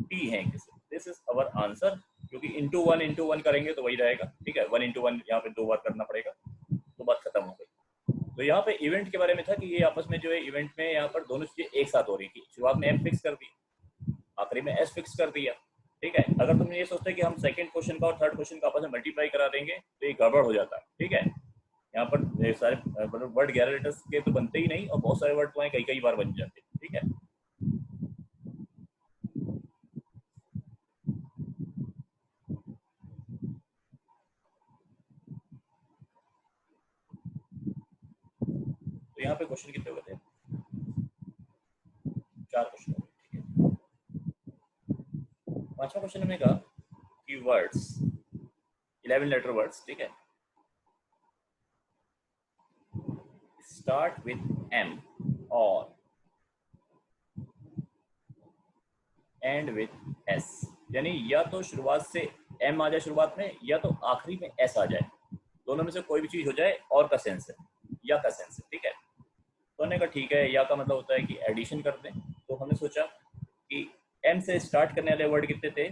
t है एक जैसे। दिस इज अवर आंसर, क्योंकि इंटू वन करेंगे तो वही रहेगा, ठीक है। 1 यहाँ पे 2 बार करना पड़ेगा, तो बात खत्म हो गई। तो यहाँ पे इवेंट के बारे में था कि ये आपस में जो है इवेंट में यहाँ पर दोनों चीजें एक साथ हो रही थी। शुरुआत में m फिक्स कर दी, आखिरी में s फिक्स कर दिया, ठीक है। अगर तुम ये सोचते कि हम सेकंड क्वेश्चन का और थर्ड क्वेश्चन का आपस में मल्टीप्लाई करा देंगे तो ये गड़बड़ हो जाता है, ठीक है। यहाँ पर सारे वर्ड 11 लेटर्स के तो बनते ही नहीं और बहुत सारे वर्ड तुम्हारे कई बार बन जाते हैं, ठीक है। तो यहाँ पे क्वेश्चन कितने हो गए थे? 4 क्वेश्चन हो गए, ठीक है। 5वां क्वेश्चन हमने कहा कि वर्ड्स 11 लेटर वर्ड्स, ठीक है, स्टार्ट विद m और एंड विद s। यानी या तो शुरुआत से m आ जाए शुरुआत में, या तो आखिरी में s आ जाए। दोनों में से कोई भी चीज हो जाए और का सेंस है, या का सेंस है, ठीक है। तो हमने कहा ठीक है, या का मतलब होता है कि एडिशन कर दें। तो हमने सोचा कि m से स्टार्ट करने वाले वर्ड कितने थे,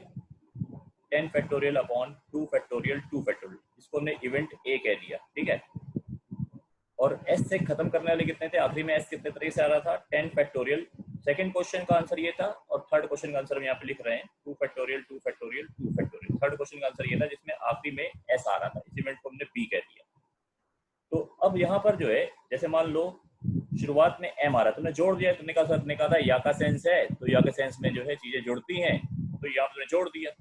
10 फैक्टोरियल अपॉन 2 फैक्टोरियल 2 फैक्टोरियल, इसको हमने इवेंट a कह दिया, ठीक है। और s से खत्म करने वाले कितने थे, आखिरी में s कितने तरीके से आ रहा था, 10 फैक्टोरियल। सेकंड क्वेश्चन का आंसर ये था और थर्ड क्वेश्चन का आंसर हम यहाँ पे लिख रहे हैं 2 factorial 2 factorial 2 factorial. Third question का आंसर ये था जिसमें आखिरी में s आ रहा था, इस इवेंट को हमने b कह दिया। तो अब यहाँ पर जो है जैसे मान लो शुरुआत में एम आ रहा है, तुमने जोड़ दिया, तुमने कहा सर ने कहा था या का सेंस है, तो या के सेंस में जो है चीजें जुड़ती हैं, तो यहाँ तुमने जोड़ दिया।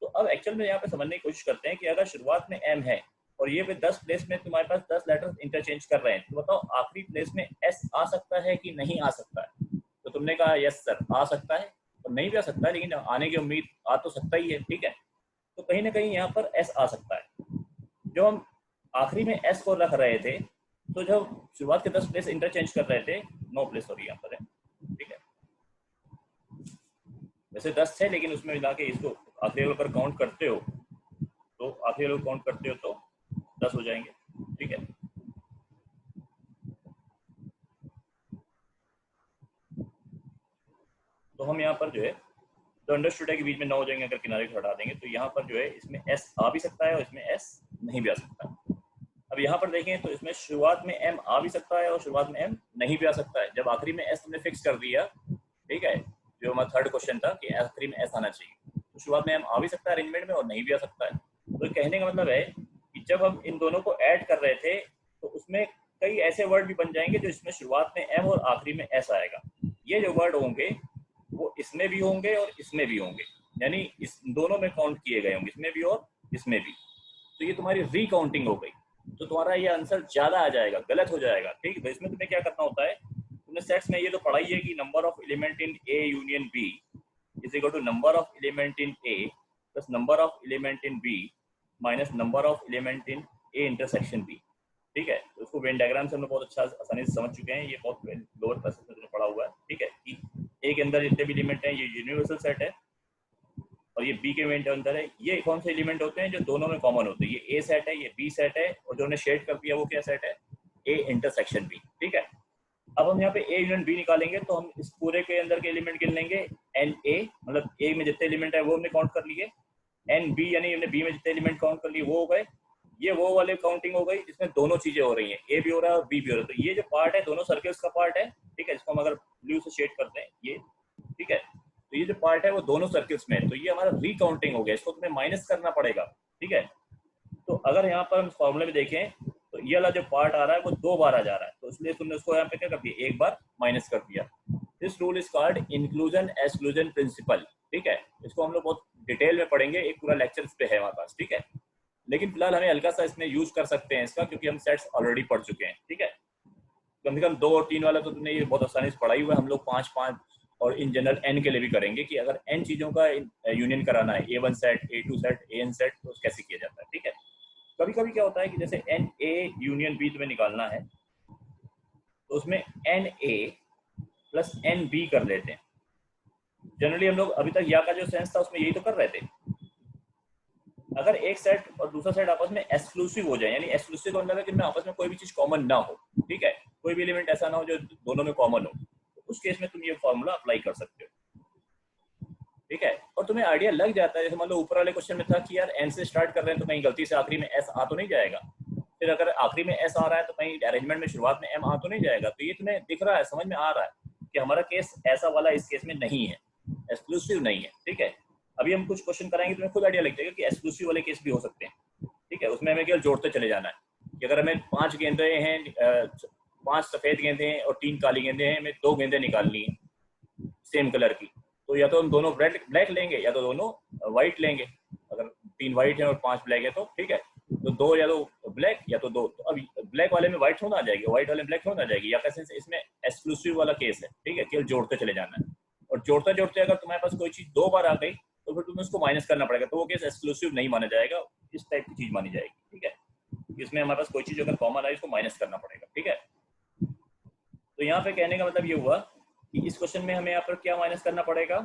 तो अब एक्चुअल में यहाँ पे समझने की कोशिश करते हैं कि अगर शुरुआत में एम है और ये पे 10 प्लेस में तुम्हारे पास 10 लेटर्स इंटरचेंज कर रहे हैं, तो बताओ आखिरी प्लेस में एस आ सकता है कि नहीं आ सकता है? तो तुमने कहा यस सर आ सकता है, और नहीं भी आ सकता है, लेकिन आने की उम्मीद आ तो सकता ही है, ठीक है। तो कहीं ना कहीं यहाँ पर एस आ सकता है। जो हम आखिरी में एस को रख रहे थे, तो जब शुरुआत के 10 प्लेस इंटरचेंज कर रहे थे, 9 प्लेस सॉरी यहाँ पर है, ठीक है, वैसे 10 थे लेकिन उसमें मिला के इसको आखिरी लेवल पर काउंट करते हो, तो आखिरी लेवल काउंट करते हो तो 10 हो जाएंगे, ठीक है। तो हम यहाँ पर जो है, तो अंडरस्टूड है कि बीच में 9 हो जाएंगे अगर किनारे को हटा देंगे, तो यहाँ पर जो है इसमें एस आ भी सकता है और इसमें एस नहीं भी आ सकता है। अब यहाँ पर देखें तो इसमें शुरुआत में एम आ भी सकता है और शुरुआत में एम नहीं भी आ सकता है। जब आखिरी में एस तुमने फिक्स कर दिया, ठीक है, जो हमारा थर्ड क्वेश्चन था कि आखिरी में एस आना चाहिए, तो शुरुआत में एम आ भी सकता है अरेंजमेंट में और नहीं भी आ सकता है। तो कहने का मतलब है कि जब हम इन दोनों को ऐड कर रहे थे, तो उसमें कई ऐसे वर्ड भी बन जाएंगे जो इसमें शुरुआत में एम और आखिरी में एस आएगा। ये जो वर्ड होंगे वो इसमें भी होंगे और इसमें भी होंगे, यानी इस दोनों में काउंट किए गए होंगे, इसमें भी और इसमें भी। तो ये तुम्हारी रिकाउंटिंग हो गई, तो तुम्हारा ये आंसर ज्यादा आ जाएगा, गलत हो जाएगा, ठीक है। तो इसमें तुम्हें क्या करना होता है, तुमने सेट्स में ये तो पढ़ाई है कि number of element in A union B is equal to number of element in A plus number of element in B minus number of element in A intersection B, ठीक है। तो उसको वेन डायग्राम से हम लोग बहुत अच्छा आसानी से समझ चुके हैं, ये बहुत लोअर क्लासेस में पढ़ा हुआ है, ठीक है, कि ए के अंदर जितने भी एलिमेंट हैं ये यूनिवर्सल सेट है, और ये बी के एलिमेंट अंदर है, ये कौन से एलिमेंट होते हैं जो दोनों में कॉमन होते हैं, ये ए सेट है, ये बी सेट है, और जो हमने शेड कर दिया वो क्या सेट है, ए इंटरसेक्शन बी, ठीक है। अब हम यहाँ पे ए यूनियन बी निकालेंगे, तो हम इस पूरे के अंदर के एलिमेंट गिन लेंगे, एन ए, मतलब ए में जितने एलिमेंट है वो हमने काउंट कर लिए, एन बी यानी हमने बी में जितने एलिमेंट काउंट कर लिए वो हो गए, ये वो वाले काउंटिंग हो गई जिसमें दोनों चीजें हो रही हैं, ए भी हो रहा है और बी भी हो रहा है। तो ये जो पार्ट है दोनों सर्कल्स का पार्ट है, ठीक है, जिसको हम अगर ब्लू से शेड करते हैं ये, ठीक है, तो ये जो पार्ट है वो दोनों सर्कल्स में है, तो ये हमारा रिकाउंटिंग हो गया, इसको तुम्हें माइनस करना पड़ेगा, ठीक है। तो अगर यहाँ पर हम फॉर्मूले में देखें तो ये वाला जो पार्ट आ रहा है वो 2 बार आ जा रहा है, तो इसलिए तुमने उसको यहाँ पे क्या कर दिया, एक बार माइनस कर दिया। This rule is called inclusion exclusion principle, ठीक है। इसको हम लोग बहुत डिटेल में पढ़ेंगे, एक पूरा लेक्चर इस पे है हमारे पास, ठीक है। लेकिन फिलहाल हमें हल्का सा इसमें यूज कर सकते हैं इसका, क्योंकि हम सेट्स ऑलरेडी पढ़ चुके हैं, ठीक है। कम से कम 2 और 3 वाला तो तुमने ये बहुत आसानी से पढ़ाई हुआ है, हम लोग 5 और इन जनरल एन के लिए भी करेंगे कि अगर एन चीजों का यूनियन कराना है, A1 set, A2 set, AN set, तो कैसे किया जाता है, ठीक है। कभी कभी क्या होता है कि जैसे एन ए यूनियन बी तुम्हें निकालना है, तो उसमें N A plus N B कर लेते हैं। जनरली हम लोग अभी तक या का जो सेंस था उसमें यही तो कर रहे थे। अगर एक सेट और दूसरा सेट आपस में एक्सक्लूसिव हो जाए, यानी एक्सक्लूसिव का मतलब है कि इनमें आपस में कोई भी चीज कॉमन ना हो, ठीक है, कोई भी एलिमेंट ऐसा ना हो जो दोनों में कॉमन हो, तो उस केस में तुम ये फॉर्मूला अप्लाई कर सकते हो, ठीक है। और तुम्हें आइडिया लग जाता है, जैसे मान लो ऊपर वाले क्वेश्चन में था कि यार एन से स्टार्ट कर रहे हैं तो कहीं गलती से आखिरी में एस आ तो नहीं जाएगा, फिर अगर आखिरी में एस आ रहा है तो कहीं अरेंजमेंट में शुरुआत में एम आ तो नहीं जाएगा। तो ये तुम्हें दिख रहा है, समझ में आ रहा है कि हमारा केस ऐसा वाला इस केस में नहीं है, एक्सक्लूसिव नहीं है, ठीक है। अभी हम कुछ क्वेश्चन कराएंगे, तुम्हें खुद आइडिया लग जाएगा कि एक्सक्लूसिव वाले केस भी हो सकते हैं, ठीक है। उसमें हमें केवल जोड़ते चले जाना है कि अगर हमें 5 गेंदे हैं, 5 सफेद गेंदे हैं और 3 काली गेंदे हैं, हमें 2 गेंदे निकालनी है सेम कलर की, तो या तो हम दोनों ब्लैक लेंगे या तो दोनों व्हाइट लेंगे। अगर 3 व्हाइट है और 5 ब्लैक है तो ठीक है, तो 2 या तो ब्लैक या तो 2। तो अब ब्लैक वाले में व्हाइट थोड़ा आ जाएगी, व्हाइट वाले में ब्लैक थोड़ा आ जाएगी, या कैसे इसमें एक्सक्लूसिव वाला केस है, ठीक है, केवल जोड़ते चले जाना है। और जोड़ते जोड़ते अगर तुम्हारे पास कोई चीज 2 बार आ गई तो फिर तुम्हें उसको माइनस करना पड़ेगा, तो वो केस एक्सक्लूसिव नहीं माना जाएगा, इस टाइप की चीज मानी जाएगी, ठीक है। इसमें हमारे पास कोई चीज अगर कॉमन आई उसको माइनस करना पड़ेगा, ठीक है। तो यहाँ पे कहने का मतलब ये हुआ कि इस क्वेश्चन में हमें यहाँ पर क्या माइनस करना पड़ेगा,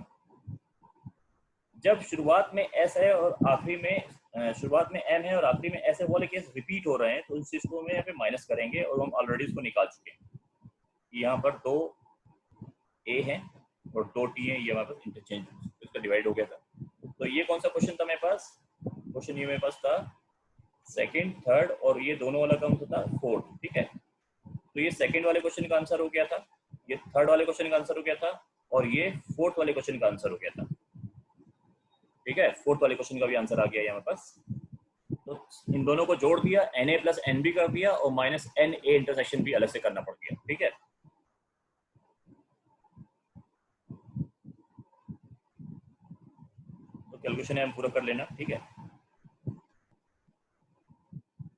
जब शुरुआत में एस है और आखिरी में शुरुआत में एम है और आखिरी में एस है, वाले केस रिपीट हो रहे हैं, तो उस चीज को हम यहाँ पे माइनस करेंगे, और हम ऑलरेडी इसको निकाल चुके हैं। यहाँ पर 2 ए हैं और 2 टी है, ये हमारे पास इंटरचेंज इसका डिवाइड हो गया था। तो ये कौन सा क्वेश्चन था मेरे पास, क्वेश्चन ये मेरे पास था सेकंड, थर्ड, और ये दोनों वाला कौन सा था, फोर्थ, ठीक है। तो ये सेकंड वाले क्वेश्चन का आंसर हो गया था, ये थर्ड वाले क्वेश्चन का आंसर हो गया था, और ये फोर्थ वाले क्वेश्चन का आंसर हो गया था, ठीक है। फोर्थ वाले क्वेश्चन का भी आंसर आ गया यहाँ पास। तो इन दोनों को जोड़ दिया, Na प्लस एन बी कर दिया, और माइनस एन ए इंटरसेक्शन भी अलग से करना पड़ गया, ठीक है। कैलकुलेशन है हम पूरा कर लेना, ठीक है।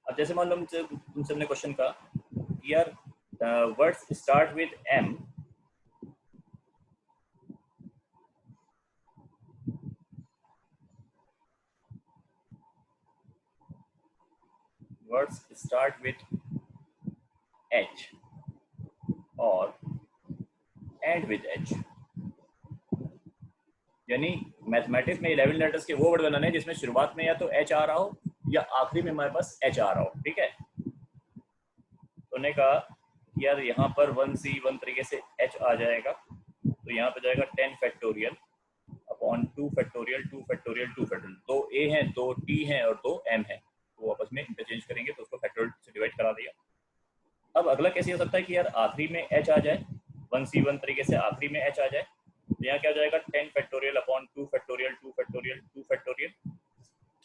अब जैसे मान लो तुमसे हमने क्वेश्चन कहा यार words start with M, words start with H और एंड विद एच, यानी मैथमेटिक्स में 11 लेटर्स के वो वर्ड बनाने हैं जिसमें शुरुआत में या तो एच आ रहा हो या आखिरी में हमारे पास एच आ रहा हो, ठीक है। तो उन्होंने कहा यार यहाँ पर 1C1 तरीके से एच आ जाएगा, तो यहाँ पे जाएगा 10 factorial upon 2 factorial 2 factorial 2 factorial, 2 ए हैं 2 टी हैं और 2 एम है, तो आपस में इंटरचेंज करेंगे तो उसको फैक्टोरियल से डिवाइड करा दिया। अब अगला कैसे हो सकता है कि यार आखिरी में एच आ जाए, 1C1 तरीके से आखिरी में एच आ जाए, तो यहाँ क्या हो जाएगा 10 factorial upon 2 factorial 2 factorial 2 factorial.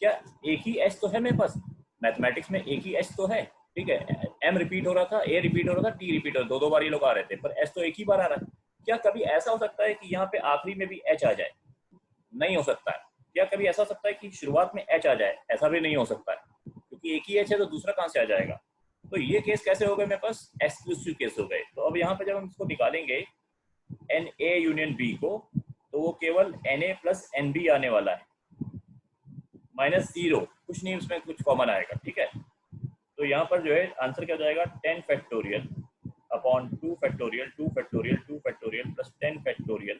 क्या एक ही एच तो है मेरे पास, मैथमेटिक्स में एक ही एच तो है, ठीक है। एम रिपीट हो रहा था, ए रिपीट हो रहा था, टी रिपीट हो रहा था, दो बार ये लोग आ रहे थे, पर एच तो एक ही बार आ रहा है। क्या कभी ऐसा हो सकता है कि यहाँ पे आखिरी में भी एच आ जाए? नहीं हो सकता है। क्या कभी ऐसा हो सकता है कि शुरुआत में एच आ जाए? ऐसा भी नहीं हो सकता है, क्योंकि एक ही एच है तो दूसरा कहाँ से आ जाएगा। तो ये केस कैसे हो गए मेरे पास? एक्सक्लूसिव केस हो गए। तो अब यहाँ पे जब हम इसको निकालेंगे एन ए यूनियन बी को, तो वो केवल N A plus N B आने वाला है, -0, कुछ नहीं उसमें कुछ कॉमन आएगा, ठीक है। तो यहाँ पर जो है आंसर क्या हो जाएगा 10 factorial upon 2 factorial 2 factorial 2 factorial plus 10 factorial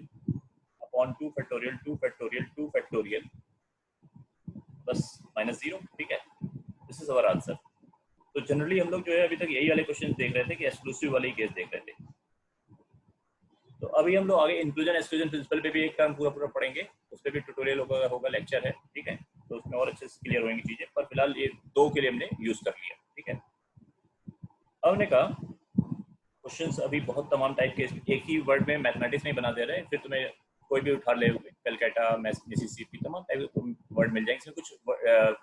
upon 2 factorial 2 factorial 2 factorial बस -0, ठीक है। This is our answer. तो जनरली हम लोग जो है अभी तक यही वाले क्वेश्चन देख रहे थे कि एक्सक्लूसिव वाले केस देख रहे थे। तो अभी हम लोग आगे इंक्लूजन एक्सक्लूजन प्रिंसिपल पे भी एक टर्म पूरा पूरा पढ़ेंगे, उस पर भी ट्यूटोरियल होगा लेक्चर है, ठीक है। तो उसमें और अच्छे से क्लियर होंगी चीजें, पर फिलहाल ये दो के लिए हमने यूज कर लिया, ठीक है। अब हमने कहा क्वेश्चंस अभी बहुत तमाम टाइप के एक ही वर्ड में मैथमेटिक्स नहीं बना दे रहे, फिर तुम्हें कोई भी उठा ले, कलकत्ता मिसिसिपी तमाम टाइप के वर्ड मिल जाएंगे, इसमें कुछ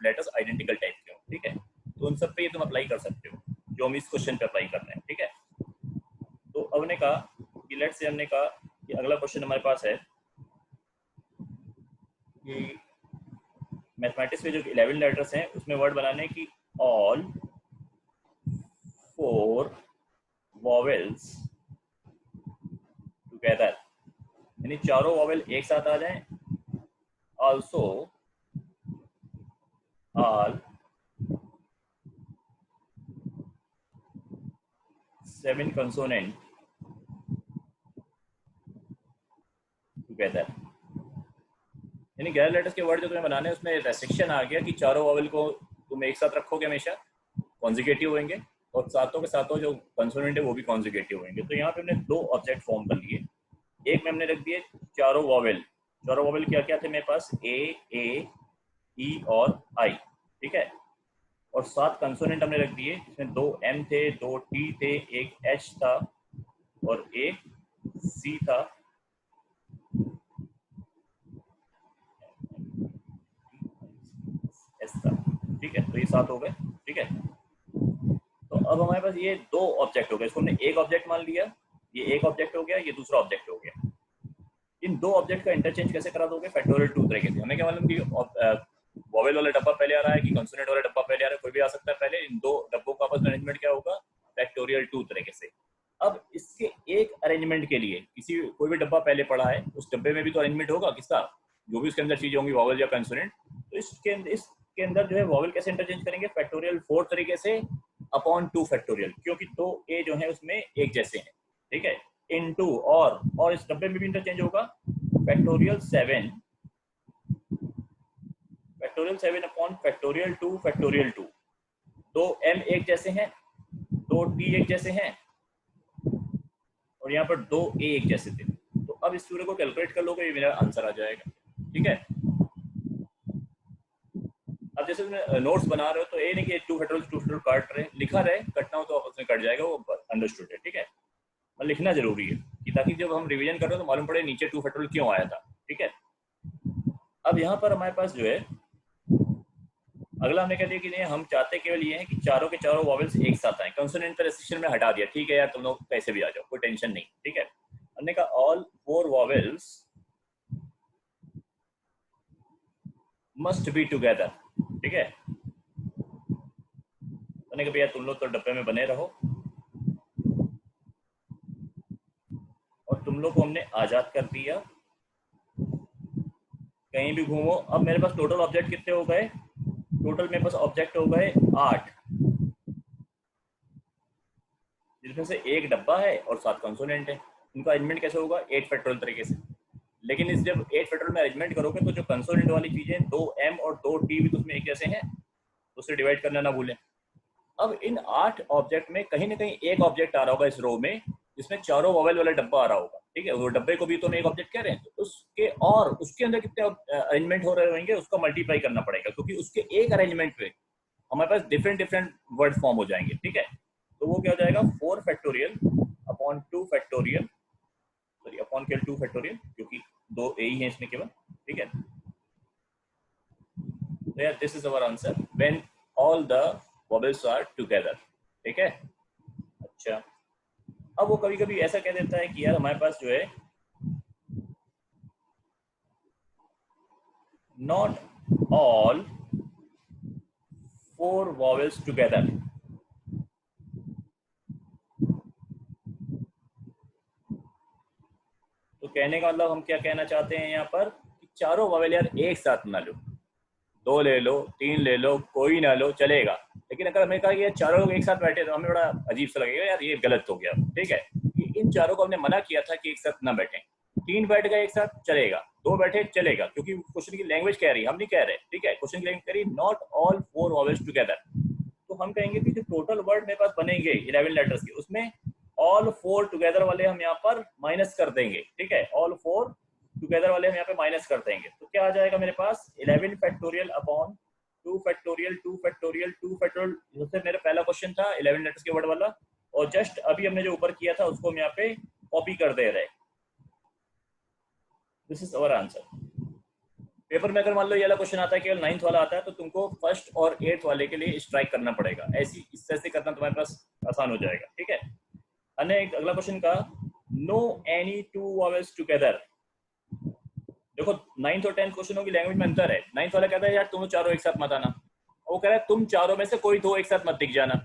लेटर्स आइडेंटिकल टाइप के हो, ठीक है। तो उन सब पे ये तुम अप्लाई कर सकते हो जो हम इस क्वेश्चन पे अप्लाई कर रहे हैं, ठीक है। तो अब हमने कहा कि लेट से हमने कहा कि अगला क्वेश्चन हमारे पास है कि मैथमेटिक्स में जो 11 लेटर्स हैं उसमें वर्ड बनाने की ऑल 4 वॉवेल्स टुगेदर, यानी चारों वॉवेल एक साथ आ जाएं। ऑल्सो ऑल 7 कंसोनेंट टुगेदर, यानी 11 लेटर्स के वर्ड जो तुम्हें बनाने हैं उसमें रेस्ट्रिक्शन आ गया कि चारों वॉवेल को तुम एक साथ रखोगे, हमेशा कॉन्जिगेटिव होंगे, और सातों के सातों जो कंसोनेंट है वो भी कॉन्जिगेटिव होंगे। तो यहाँ पे हमने दो ऑब्जेक्ट फॉर्म कर लिए। एक में हमने रख दिए चारों वॉवेल। चारों वॉवेल क्या क्या थे मेरे पास? ए ई और आई, ठीक है। और 7 कंसोनेंट हमने रख दिए, जिसमें 2 एम थे, 2 टी थे, एक एच था और एक सी था, एस था, ठीक है। तो ये 7 हो गए, ठीक है। तो अब हमारे पास ये दो ऑब्जेक्ट हो गए, इसको हमने एक ऑब्जेक्ट मान लिया, ये एक ऑब्जेक्ट हो गया, ये दूसरा ऑब्जेक्ट हो गया। इन दो ऑब्जेक्ट का इंटरचेंज कैसे करा दोगे? फैक्टोरियल 2 तरीके से। हमें क्या मालूम कि वॉवेल वाला डब्बा पहले आ रहा है कि कंसोनेंट वाला डब्बा पहले आ रहा है, कोई भी आ सकता है पहले। इन दो डब्बों का आपस में अरेंजमेंट क्या होगा? फैक्टोरियल 2 तरीके से। अब इसके एक अरेंजमेंट के लिए किसी कोई भी डब्बा पहले पड़ा है, उस डब्बे में भी तो अरेंजमेंट होगा किसका, जो भी उसके अंदर चीजें होंगी वॉवेल या कंसोनेंट। तो इसके अंदर जो है वॉवेल कैसे इंटरचेंज करेंगे? फैक्टोरियल 4 तरीके से अपॉन 2 फैक्टोरियल, क्योंकि दो ए जो है उसमें एक जैसे हैं, ठीक है। इनटू और इस डब्बे में भी इंटरचेंज होगा फैक्टोरियल 7 अपॉन फैक्टोरियल 2 फैक्टोरियल 2। दो एम एक जैसे हैं, दो टी एक जैसे हैं, और यहाँ पर दो ए एक जैसे थे। तो अब इस पूरे को कैलकुलेट कर लोगे, ये मेरा आंसर आ जाएगा, ठीक है। अब जैसे तुम नोट्स बना रहे हो तो ये नहीं कि 2 फैक्टोरियल काट रहे, लिखा रहे, कटना हो तो आपस में कट जाएगा, वो अंडरस्टूड है, ठीक है। और लिखना जरूरी है कि ताकि जब हम रिवीजन कर रहे हो तो मालूम पड़े नीचे 2 फैक्टोरियल क्यों आया था, ठीक है। अब यहाँ पर हमारे पास जो है अगला हमने कह दिया कि नहीं, हम चाहते केवल ये है कि चारों के चारों वॉवेल्स एक साथ आए। कंसोनेंट का रेस्ट्रिक्शन में हटा दिया, ठीक है यार, तुम लोग कैसे भी आ जाओ, कोई टेंशन नहीं, ठीक है। हमने कहा all 4 vowels must be together, ठीक है। मैंने कहा भैया तुम लोग तो डब्बे में बने रहो और तुम लोग को हमने आज़ाद कर दिया, कहीं भी घूमो। अब मेरे पास टोटल ऑब्जेक्ट कितने हो गए? टोटल मेरे पास ऑब्जेक्ट हो गए 8, जिसमें से एक डब्बा है और 7 कंसोनेंट है। इनका अरेंजमेंट कैसे होगा? 8 फैक्टोरियल तरीके से। लेकिन इस जब 8 फैक्टोरियल में अरेंजमेंट करोगे तो जो कंसोनेंट वाली चीजें 2m और 2t भी तो उसमें एक जैसे हैं, उससे डिवाइड करना ना भूलें। अब इन 8 ऑब्जेक्ट में कहीं ना कहीं एक ऑब्जेक्ट आ रहा होगा इस रो में जिसमें चारों वॉवेल वाला डब्बा आ रहा होगा, ठीक है। वो डब्बे को भी तो हम एक ऑब्जेक्ट कह रहे हैं, तो उसके और उसके अंदर कितने अरेंजमेंट हो रहे होंगे उसको मल्टीप्लाई करना पड़ेगा, क्योंकि उसके एक अरेंजमेंट पे हमारे पास डिफरेंट डिफरेंट वर्ड फॉर्म हो जाएंगे, ठीक है। तो वो क्या हो जाएगा? 4 factorial upon 2 factorial, sorry upon केवल 2 फैक्टोरियल, क्योंकि दो ए ही है इसमें केवल, ठीक है। तो यार this is our answer when all the vowels are together, ठीक है। अच्छा, अब वो कभी कभी ऐसा कह देता है कि यार हमारे पास जो है नॉट ऑल 4 वॉवेल्स टुगेदर। तो कहने का मतलब हम क्या कहना चाहते हैं यहाँ पर कि चारों वॉवेल यार एक साथ ना लो, 2 ले लो, 3 ले लो, कोई ना लो चलेगा। लेकिन अगर हमें कहा कि ये चारों लोग एक साथ बैठे तो हमें बड़ा अजीब सा लगेगा, यार ये गलत हो गया, ठीक है। इन चारों को हमने मना किया था कि एक साथ ना बैठे। 3 बैठ गए एक साथ चलेगा, 2 बैठे चलेगा, क्योंकि क्वेश्चन की लैंग्वेज कह रही है, हम नहीं कह रहे, ठीक है। क्वेश्चन की लैंग्वेज कह रही नॉट ऑल 4 वॉवेल्स टुगेदर। तो हम कहेंगे कि जो टोटल वर्ड मेरे पास बनेंगे 11 लेटर्स के, उसमें ऑल 4 टुगेदर वाले हम यहाँ पर माइनस कर देंगे, ठीक है। ऑल 4 टुगेदर वाले हम यहाँ पे माइनस कर देंगे, तो क्या आ जाएगा मेरे पास? 11 factorial upon 2 factorial 2 factorial 2 factorial. जैसे मेरा पहला क्वेश्चन था 11 लेटर्स के वर्ड वाला, और जस्ट अभी हमने जो ऊपर किया था उसको हम यहाँ पे कॉपी कर दे रहे हैं। This is our answer. Paper में अगर मान लो ये वाला क्वेश्चन आता है, केवल 9th वाला आता है, तो तुमको फर्स्ट और 8th वाले के लिए स्ट्राइक करना पड़ेगा। ऐसी इस तरह से करना तुम्हारे पास आसान हो जाएगा, ठीक है। अन्य एक अगला क्वेश्चन का, नो एनी 2 वॉवेल्स टुगेदर। देखो 9th और 10th क्वेश्चनों की लैंग्वेज में अंतर है। 9th वाला कहता है यार तुम चारों एक साथ मत आना, वो कह रहा है तुम चारों में से कोई 2 एक साथ मत दिख जाना।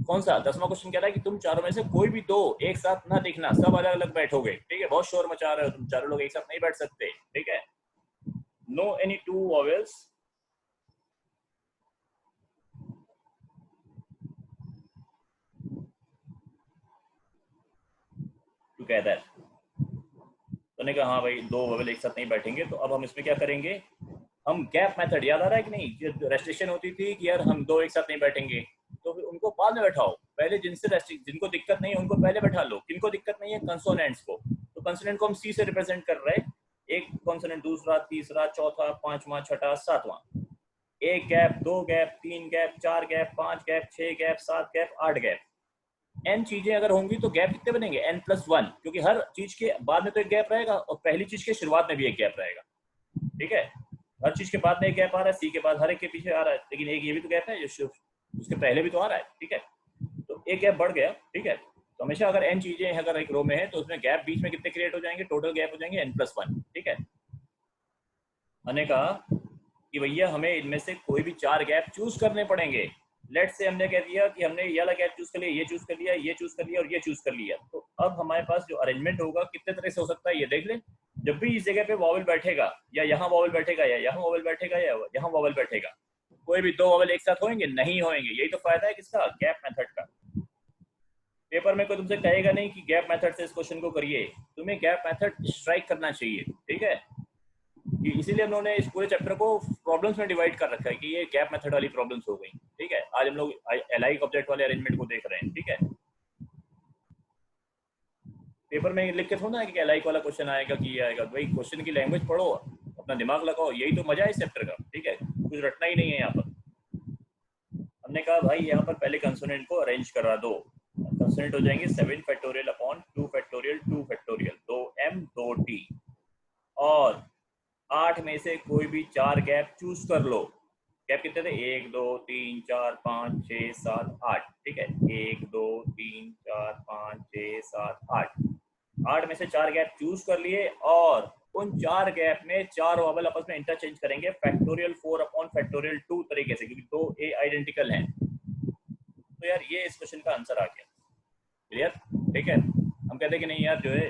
कौन सा? 10वां क्वेश्चन कह रहा है कि तुम चारों में से कोई भी 2 एक साथ ना दिखना, सब अलग अलग बैठोगे, ठीक है। बहुत शोर मचा रहे हो तुम, चारों लोग एक साथ नहीं बैठ सकते, ठीक है। No any 2 vowels together. तो ने कहा हाँ भाई 2 वोवेल एक साथ नहीं बैठेंगे। तो अब हम इसमें क्या करेंगे? हम गैप मेथड, याद आ रहा है कि नहीं, जो रेस्ट्रिक्शन होती थी कि यार हम 2 एक साथ नहीं बैठेंगे, तो फिर उनको बाद में बैठाओ। पहले जिनको दिक्कत नहीं है उनको पहले बैठा लो। किनको दिक्कत नहीं है? कंसोनेंट्स को। तो कंसोनेंट को हम सी से रिप्रेजेंट कर रहे हैं, एक कंसोनेंट, दूसरा, तीसरा, चौथा, पांचवा, छठा, सातवां। एक gap, 2 gap, 3 gap, 4 gap, 5 gap, 6 gap, 7 gap, 8 gap. n चीजें अगर होंगी तो गैप कितने बनेंगे? n+1, क्योंकि हर चीज के बाद में तो एक गैप रहेगा और पहली चीज के शुरुआत में भी एक गैप रहेगा, ठीक है। हर चीज के बाद में एक गैप आ रहा है, सी के बाद हर एक के पीछे आ रहा है, लेकिन एक ये भी तो गैप है जो उसके पहले भी तो आ रहा है, ठीक है। तो एक गैप बढ़ गया, ठीक है। तो हमेशा अगर n चीजें अगर एक रो में है तो उसमें गैप बीच में कितने क्रिएट हो जाएंगे? टोटल गैप हो जाएंगे n+1, ठीक है। मैंने कहा कि भैया हमें इनमें से कोई भी 4 गैप चूज करने पड़ेंगे। लेट से हमने कह दिया कि हमने ये वाला गैप चूज कर लिया, ये चूज कर लिया, ये चूज कर लिया और ये चूज कर लिया। तो अब हमारे पास जो अरेंजमेंट होगा कितने तरह से हो सकता है ये देख ले। जब भी इस जगह पे वॉवेल बैठेगा, या यहाँ वॉवेल बैठेगा, या यहाँ वॉवेल बैठेगा, या यहाँ वॉवेल बैठेगा, कोई भी 2 वॉवेल एक साथ होंगे? नहीं होंगे। यही तो फायदा है किसका? गैप मेथड का। पेपर में कोई तुमसे कहेगा नहीं कि गैप मेथड से इस क्वेश्चन को करिए, तुम्हें गैप मेथड स्ट्राइक करना चाहिए, ठीक है। कि इसीलिए उन्होंने इस पूरे चैप्टर को प्रॉब्लम्स में डिवाइड कर रखा है कि ये गैप मेथड वाली प्रॉब्लम्स हो गई, ठीक है। आज हम लोग एलाइक ऑब्जेक्ट वाले अरेंजमेंट को देख रहे हैं, ठीक है। पेपर में लिख के थोड़ा ना कि एलाइक वाला क्वेश्चन आएगा कि ये आएगा। भाई क्वेश्चन की लैंग्वेज पढ़ो, अपना दिमाग लगाओ, यही तो मजा है इस चैप्टर का, ठीक है। कुछ रटना ही नहीं है यहाँ पर। हमने कहा भाई यहाँ पर पहले कंसोनेंट को अरेंज करा दो। कंसोनेंट हो जाएंगे 7 factorial upon 2 factorial 2 factorial, 2m 2t। और 8 में से कोई भी 4 गैप चूज कर लो। गैप कितने थे? 1 2 3 4 5 6 7 8, ठीक है। 1 2 3 4 5 6 7 8। 8 में से 4 गैप चूज कर लिए और उन 4 गैप में 4 वॉवल आपस में इंटरचेंज करेंगे फैक्टोरियल 4 अपॉन फैक्टोरियल 2 तरीके से, क्योंकि दो ए आइडेंटिकल हैं। तो यार ये इस क्वेश्चन का आंसर आ गया। क्लियर? ठीक है। हम कहते हैं कि नहीं यार जो है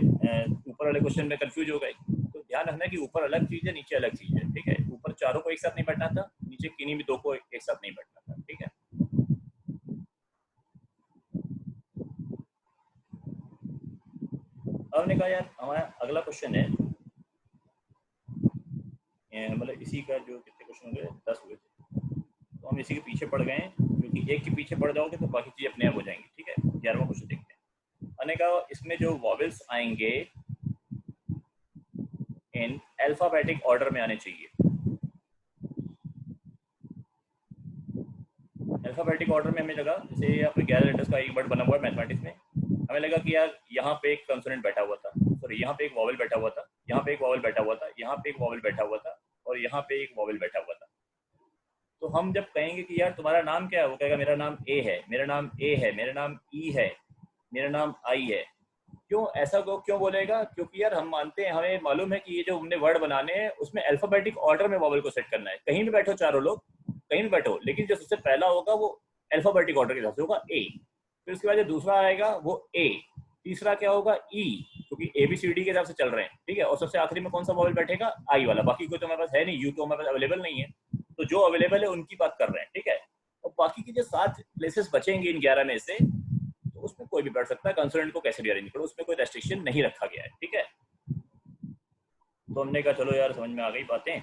ऊपर वाले क्वेश्चन में कंफ्यूज हो गए, तो ध्यान रखना कि ऊपर अलग चीज है, नीचे अलग चीज है। ठीक है, ऊपर चारों को एक साथ नहीं बैठना था, नीचे किन्हीं भी दो को एक साथ नहीं बैठना था। ठीक है, अब हमने कहा यार हमारा अगला क्वेश्चन है, मतलब इसी का जो कितने क्वेश्चन हो गए, 10 हुए थे, तो हम इसी के पीछे पड़ गए हैं, क्योंकि एक के पीछे पड़ जाओगे तो बाकी चीज़ें अपने आप हो जाएंगी। ठीक है, 11वां क्वेश्चन देखते हैं। हमने कहा इसमें जो वॉवेल्स आएंगे इन अल्फाबेटिक ऑर्डर में आने चाहिए। अल्फाबेटिक ऑर्डर में हमें लगा, जैसे यहाँ पे 11 लेटर्स का एक वर्ड बना हुआ है मैथमेटिक्स में, हमें लगा कि यार यहाँ पे एक कंसोनेंट बैठा हुआ था, सॉरी यहाँ पे एक वॉवेल बैठा हुआ था, यहाँ पे एक वॉवेल बैठा हुआ था, यहाँ पे एक वॉवेल बैठा हुआ था, और यहाँ पे एक वॉवेल बैठा हुआ था। तो हम जब कहेंगे कि यार तुम्हारा नाम क्या है, वो कहेगा मेरा नाम ए है, मेरा नाम ए है, मेरा नाम ई है, मेरा नाम आई है। क्यों ऐसा क्यों बोलेगा? क्योंकि यार हम मानते हैं, हमें मालूम है कि ये जो हमने वर्ड बनाने हैं उसमें अल्फाबेटिक ऑर्डर में वॉवेल को सेट करना है। कहीं भी बैठो चारों लोग, कहीं भी बैठो, लेकिन जो सबसे पहला होगा वो अल्फाबेटिक ऑर्डर के हिसाब से होगा ए, फिर उसके बाद जो दूसरा आएगा वो ए, तीसरा क्या होगा ई, क्योंकि ए बी सी डी के हिसाब से चल रहे हैं। ठीक है, और सबसे आखिरी में कौन सा वॉवेल बैठेगा? आई वाला। बाकी कोई तो हमारे पास है नहीं, यू तो हमारे पास अवेलेबल नहीं है, तो जो अवेलेबल है उनकी बात कर रहे हैं। ठीक है, और बाकी की जो 7 प्लेसेस बचेंगे इन 11 में से, तो उसमें कोई भी बैठ सकता है, कंसोनेंट को कैसे भी अरेंज करो, उसमें कोई रेस्ट्रिक्शन नहीं रखा गया है। ठीक है, तो हमने कहा चलो यार समझ में आ गई बातें।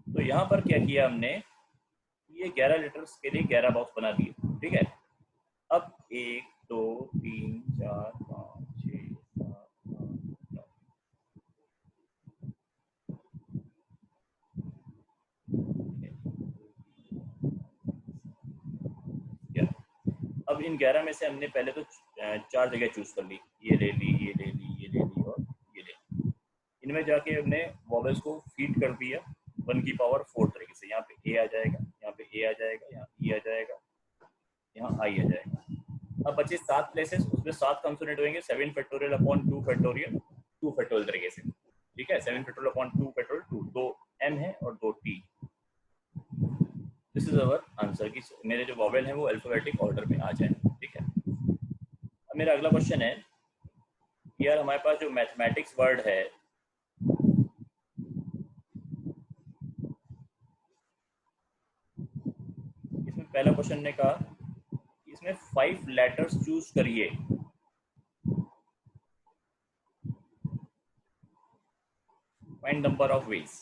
तो यहाँ पर क्या किया हमने, ये 11 लेटर्स के लिए 11 बॉक्स बना दिए। ठीक है, अब 1 2 3 4 5 6 7 8 9। अब इन 11 में से हमने पहले तो 4 जगह चूज कर ली, ये ले ली, ये ले ली, ये ले ली और ये ले ली। इनमें जाके हमने वॉवेल्स को फीड कर दिया 1 की पावर 4 तरीके से। यहाँ पे ए आ जाएगा, यहाँ पे ए आ जाएगा, यहाँ ई आ जाएगा, यहाँ आई आ जाएगा। अब बचे 7 प्लेसेस, उसमें 7 कंसोनेंट होंगे 7 फैक्टोरियल अपॉन 2 फैक्टोरियल 2 फैक्टोरियल तरीके से। ठीक है, 7 फैक्टोरियल अपॉन 2 फैक्टोरियल 2, 2 एम है और 2 T. This is our answer कि मेरे जो वॉवेल हैं वो अल्फाबेटिक ऑर्डर में आ जाए। ठीक है, अब मेरा अगला क्वेश्चन है, यार हमारे पास जो मैथमेटिक्स वर्ड है, इसमें पहला क्वेश्चन ने कहा इसमें 5 लेटर्स चूज करिए। Find number of ways.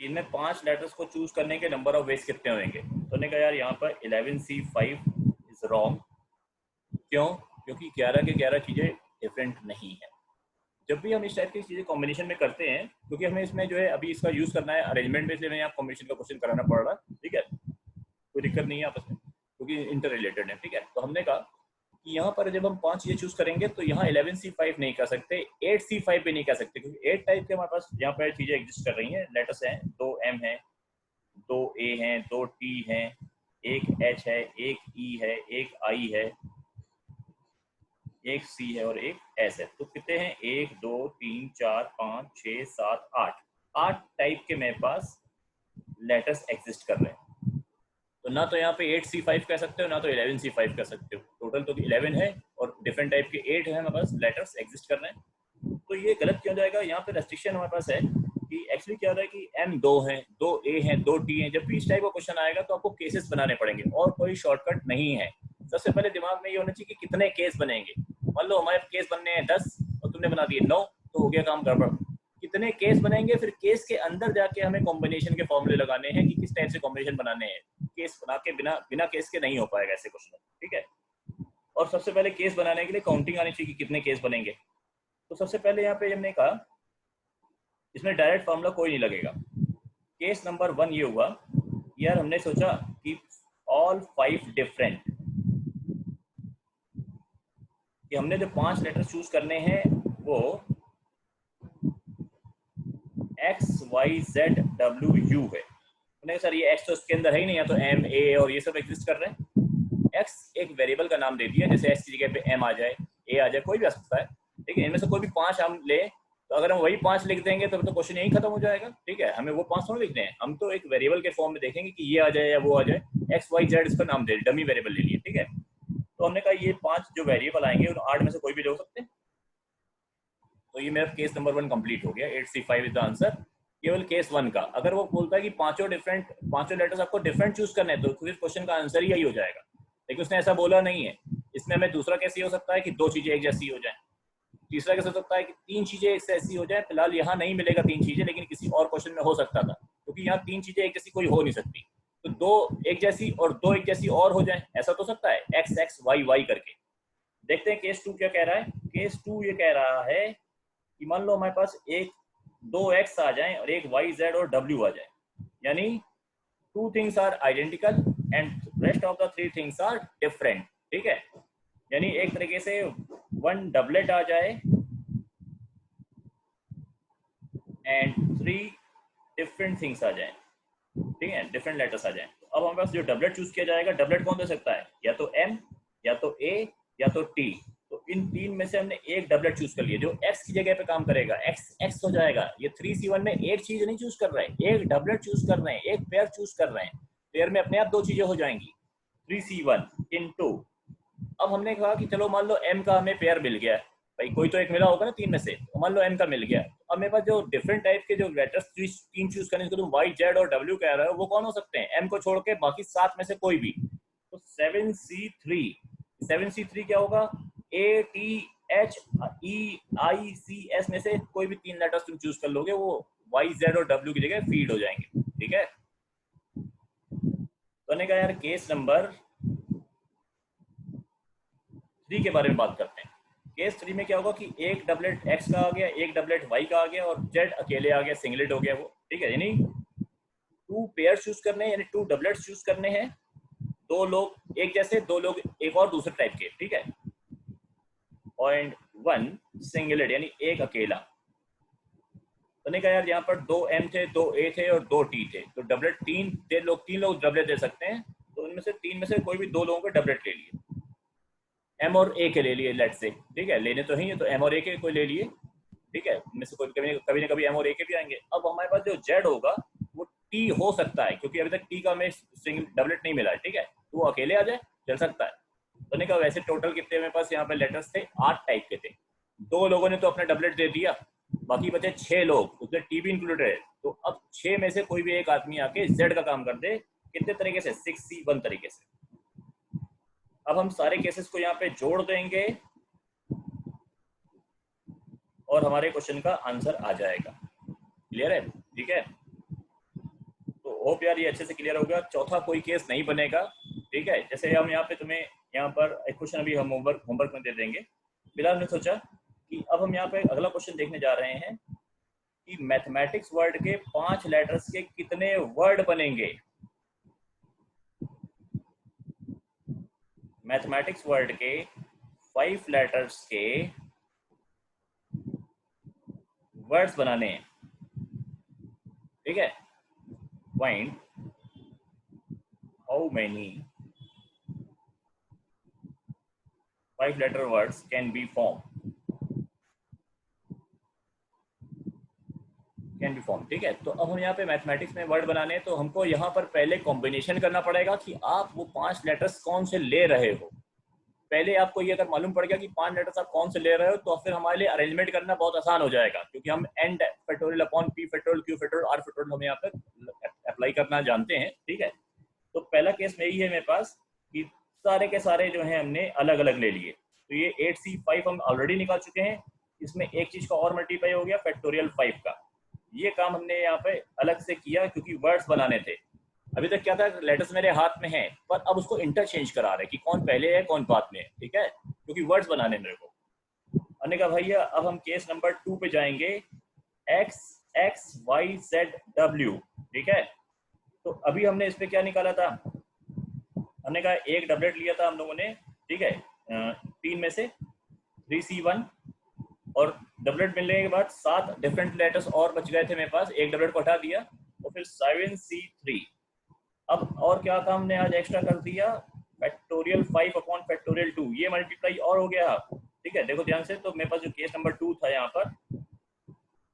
इनमें 5 लेटर्स को चूज करने के नंबर ऑफ वेज कितने होंगे? तो ने कहा यार यहाँ पर 11C5 इज रॉन्ग। क्यों? क्योंकि 11 के 11 चीजें डिफरेंट नहीं है। जब भी हम इस टाइप की चीजें कॉम्बिनेशन में करते हैं, क्योंकि हमें इसमें जो है अभी इसका यूज करना है अरेंजमेंट में, इसलिए हमें यहाँ कॉम्बिनेशन का क्वेश्चन कराना पड़ रहा है। ठीक है, कोई दिक्कत नहीं है आपस में, क्योंकि इंटर रिलेटेड है। ठीक है, तो हमने कहा कि यहाँ पर जब हम 5 चीजें चूज करेंगे तो यहाँ 11C5 नहीं कर सकते, 8C5 भी नहीं कर सकते, क्योंकि 8 टाइप के हमारे पास यहाँ पर चीजें एग्जिस्ट कर रही हैं। लेटर्स हैं, 2 M है, 2 A हैं, 2 T हैं, एक H है, एक E है, एक I है, एक C है और एक S है। तो कितने हैं? 1 2 3 4 5 6 7 8, 8 टाइप के मेरे पास लेटर्स एग्जिस्ट कर रहे हैं। तो ना तो यहाँ पे 8C5 कह सकते हो, ना तो 11C5 कह सकते हो। टोटल तो 11 है और डिफरेंट टाइप के 8 है हमारे पास लेटर्स एग्जिस्ट कर रहे हैं। तो ये गलत क्यों जाएगा? यहाँ पे रेस्ट्रिक्शन हमारे पास है कि एक्चुअली क्या हो रहा है कि M 2 है, 2 A है, 2 T है। जब भी इस टाइप का क्वेश्चन आएगा तो आपको केसेस बनाने पड़ेंगे और कोई शॉर्टकट नहीं है। सबसे पहले दिमाग में ये होना चाहिए कि कितने केस बनेंगे। मान लो हमारे केस बनने हैं 10 और तुमने बना दिए 9, तो हो गया काम गड़बड़। कितने केस बनेंगे, फिर केस के अंदर जाके हमें कॉम्बिनेशन के फॉर्मूले लगाने हैं कि किस टाइप से कॉम्बिनेशन बनाने हैं। केस बना के बिना केस के नहीं हो पाएगा ऐसे क्वेश्चन। ठीक है, और सबसे पहले केस बनाने के लिए काउंटिंग आनी चाहिए कि कितने केस बनेंगे। तो सबसे पहले यहाँ पे हमने कहा इसमें डायरेक्ट फॉर्मूला कोई नहीं लगेगा। केस नंबर 1 ये हुआ, यार हमने सोचा कि ऑल 5 डिफरेंट, कि हमने जो 5 लेटर चूज करने हैं वो XYZWU है। सर ये एक्स तो इसके अंदर है ही नहीं, या तो M A और ये सब एग्जिस्ट कर रहे हैं। x एक वेरिएबल का नाम दे दिया, जैसे x की जगह पे m आ जाए, a आ जाए, कोई भी आ सकता है, ठीक है। इनमें से कोई भी 5 हम ले, तो अगर हम वही 5 लिख देंगे तो क्वेश्चन यही खत्म हो जाएगा, ठीक है। हमें वो 5 थोड़ा लिखने हैं, हम तो एक वेरिएबल के फॉर्म में देखेंगे कि ये आ जाए या वो आ जाए, x y z इसका नाम दे, डमी वेरिएबल ले लिए, ठीक है। तो हमने कहा ये 5 जो वेरिएबल आएंगे उन 8 में से कोई भी ले हो सकते हैं। तो ये मेरा केस नंबर 1 कंप्लीट हो गया। 8C5 इज द आंसर केवल केस 1 का। अगर वो बोलता है कि पांचों लेटर्स आपको डिफरेंट चूज करने हैं, तो फिर क्वेश्चन का आंसर ही यही हो जाएगा, लेकिन उसने ऐसा बोला नहीं है। इसमें हमें दूसरा कैसे हो सकता है कि 2 चीजें एक जैसी हो जाए, तीसरा कैसे हो सकता है कि 3 चीजें एक से ऐसी हो जाए। फिलहाल यहाँ नहीं मिलेगा 3 चीजें, लेकिन किसी और क्वेश्चन में हो सकता था, क्योंकि यहाँ 3 चीजें एक जैसी कोई हो नहीं सकती। तो 2 एक जैसी और 2 एक जैसी और हो जाए, ऐसा तो सकता है, x x y y करके। देखते हैं केस 2 क्या कह रहा है। केस 2 ये कह रहा है कि मान लो हमारे पास 2 x आ जाए और एक y z और w आ जाए, यानी 2 things are identical and rest of the 3 things are different, ठीक है। यानी एक तरीके से 1 डबलेट आ जाए एंड 3 डिफरेंट थिंग्स आ जाए, ठीक है, डिफरेंट लेटर्स आ जाए। तो अब हमारे पास जो डबलेट चूज किया जाएगा, डबलेट कौन दे सकता है, या तो m, या तो a, या तो t। तो इन 3 में से हमने एक डबलेट चूज कर लिया जो x की जगह पे काम करेगा, x हो जाएगा। ये 3C1 में एक चीज नहीं चूज कर रहे हैं, एक डबलेट चूज कर रहे हैं, एक पेयर चूज कर रहे हैं। पेयर में अपने आप 2 चीजें हो जाएंगी, 3C1 into। अब हमने कहा कि चलो मान लो m का हमें पेयर मिल गया, भाई कोई तो एक मिला होगा ना 3 में से, तो मान लो m का मिल गया। अब मेरे पास जो डिफरेंट टाइप के जो लेटर्स 3 चूज करने को तुम y z और w कह रहे हो, वो कौन हो सकते हैं, m को छोड़ के बाकी 7 में से कोई भी। तो 7C3 क्या होगा, a t h e i c s में से कोई भी 3 लेटर्स तुम चूज कर लोगे, वो y z और w की जगह फीड हो जाएंगे, ठीक है। तो मैंने कहा यार केस नंबर 3 के बारे में बात करते हैं। केस 3 में क्या होगा कि एक डबलेट x का आ गया, एक डबलेट y का आ गया और z अकेले आ गया, सिंगलेट हो गया वो, ठीक है। यानी 2 पेयर चूज करने हैं, यानी 2 डबलेट्स चूज करने हैं, 2 लोग एक जैसे, 2 लोग एक और दूसरे टाइप के, ठीक है। पॉइंट 1 सिंगलेट यानी एक अकेला। तो नहीं कहा यार यहाँ पर 2 m थे, 2 a थे और 2 t थे, तो डबलेट 3 लोग डबलेट दे सकते हैं। तो उनमें से 3 में से कोई भी 2 लोगों के डबलेट ले लिए, m और a के ले लिए, लेट से, ठीक है, लेने तो ही है, तो m और a के कोई ले लिए, ठीक है। इनमें से कोई कभी ना कभी m और a के भी आएंगे। अब हमारे पास जो z होगा वो t हो सकता है, क्योंकि अभी तक t का हमें सिंगल डबलेट नहीं मिला है, ठीक है, तो वो अकेले आ जाए, चल सकता है। तो नहीं कहा वैसे टोटल कितने मेरे पास यहाँ पे लेटर्स थे, 8 टाइप के थे। 2 लोगों ने तो अपना डबलेट दे दिया, बाकी बचे 6 लोग, उसमें टी भी इंक्लूडेड है। तो अब 6 में से कोई भी एक आदमी आके z का काम कर दे, कितने तरीके से, 6C1 तरीके से। अब हम सारे केसेस को यहाँ पे जोड़ देंगे और हमारे क्वेश्चन का आंसर आ जाएगा। क्लियर है, ठीक है। तो होप यार ये अच्छे से क्लियर हो गया। चौथा कोई केस नहीं बनेगा, ठीक है। जैसे हम यहाँ पे तुम्हें यहाँ पर एक क्वेश्चन अभी हम होमवर्क में दे देंगे। फिलहाल हमने सोचा कि अब हम यहाँ पे अगला क्वेश्चन देखने जा रहे हैं कि मैथमेटिक्स वर्ड के 5 लेटर्स के कितने वर्ड बनेंगे। मैथमेटिक्स वर्ड के 5 लेटर्स के वर्ड्स बनाने हैं, ठीक है। Find how many 5 letter words can be form, ठीक है। तो अब हम यहाँ पे मैथमेटिक्स में वर्ड बनाने हैं, तो हमको यहाँ पर पहले कॉम्बिनेशन करना पड़ेगा कि आप वो 5 लेटर्स कौन से ले रहे हो। पहले आपको ये अगर मालूम पड़ गया कि 5 लेटर्स आप कौन से ले रहे हो, तो फिर हमारे लिए अरेंजमेंट करना बहुत आसान हो जाएगा, क्योंकि हम N factorial upon P factorial Q factorial R factorial हम यहाँ पे अप्लाई करना जानते हैं, ठीक है। तो पहला केस में यही है मेरे पास कि सारे के सारे जो है हमने अलग अलग ले लिए। तो ये 8C5 हम ऑलरेडी निकाल चुके हैं, इसमें एक चीज का और मल्टीप्लाई हो गया, फैक्टोरियल 5 का। ये काम हमने यहाँ पे अलग से किया क्योंकि वर्ड्स बनाने थे। अभी तक क्या था, लेटर्स मेरे हाथ में है, पर अब उसको इंटरचेंज करा रहे कि कौन पहले है कौन बाद में है, ठीक है, क्योंकि वर्ड्स बनाने मेरे को। हमने कहा भैया अब हम केस नंबर 2 पे जाएंगे, x x y z w, ठीक है। तो अभी हमने इस पे क्या निकाला था, हमने कहा एक डबलेट लिया था हम लोगों ने, ठीक है, 3 में से 3C1, और डबलेट मिलने के बाद 7 डिफरेंट लेटर्स और बच गए थे मेरे पास, एक डबलेट को हटा दिया, और फिर 7C3। अब और क्या काम हमने आज एक्स्ट्रा कर दिया, फैक्टोरियल 5 अपॉन फैक्टोरियल 2, ये मल्टीप्लाई और हो गया, ठीक है। देखो ध्यान से, तो मेरे पास जो केस नंबर 2 था यहाँ पर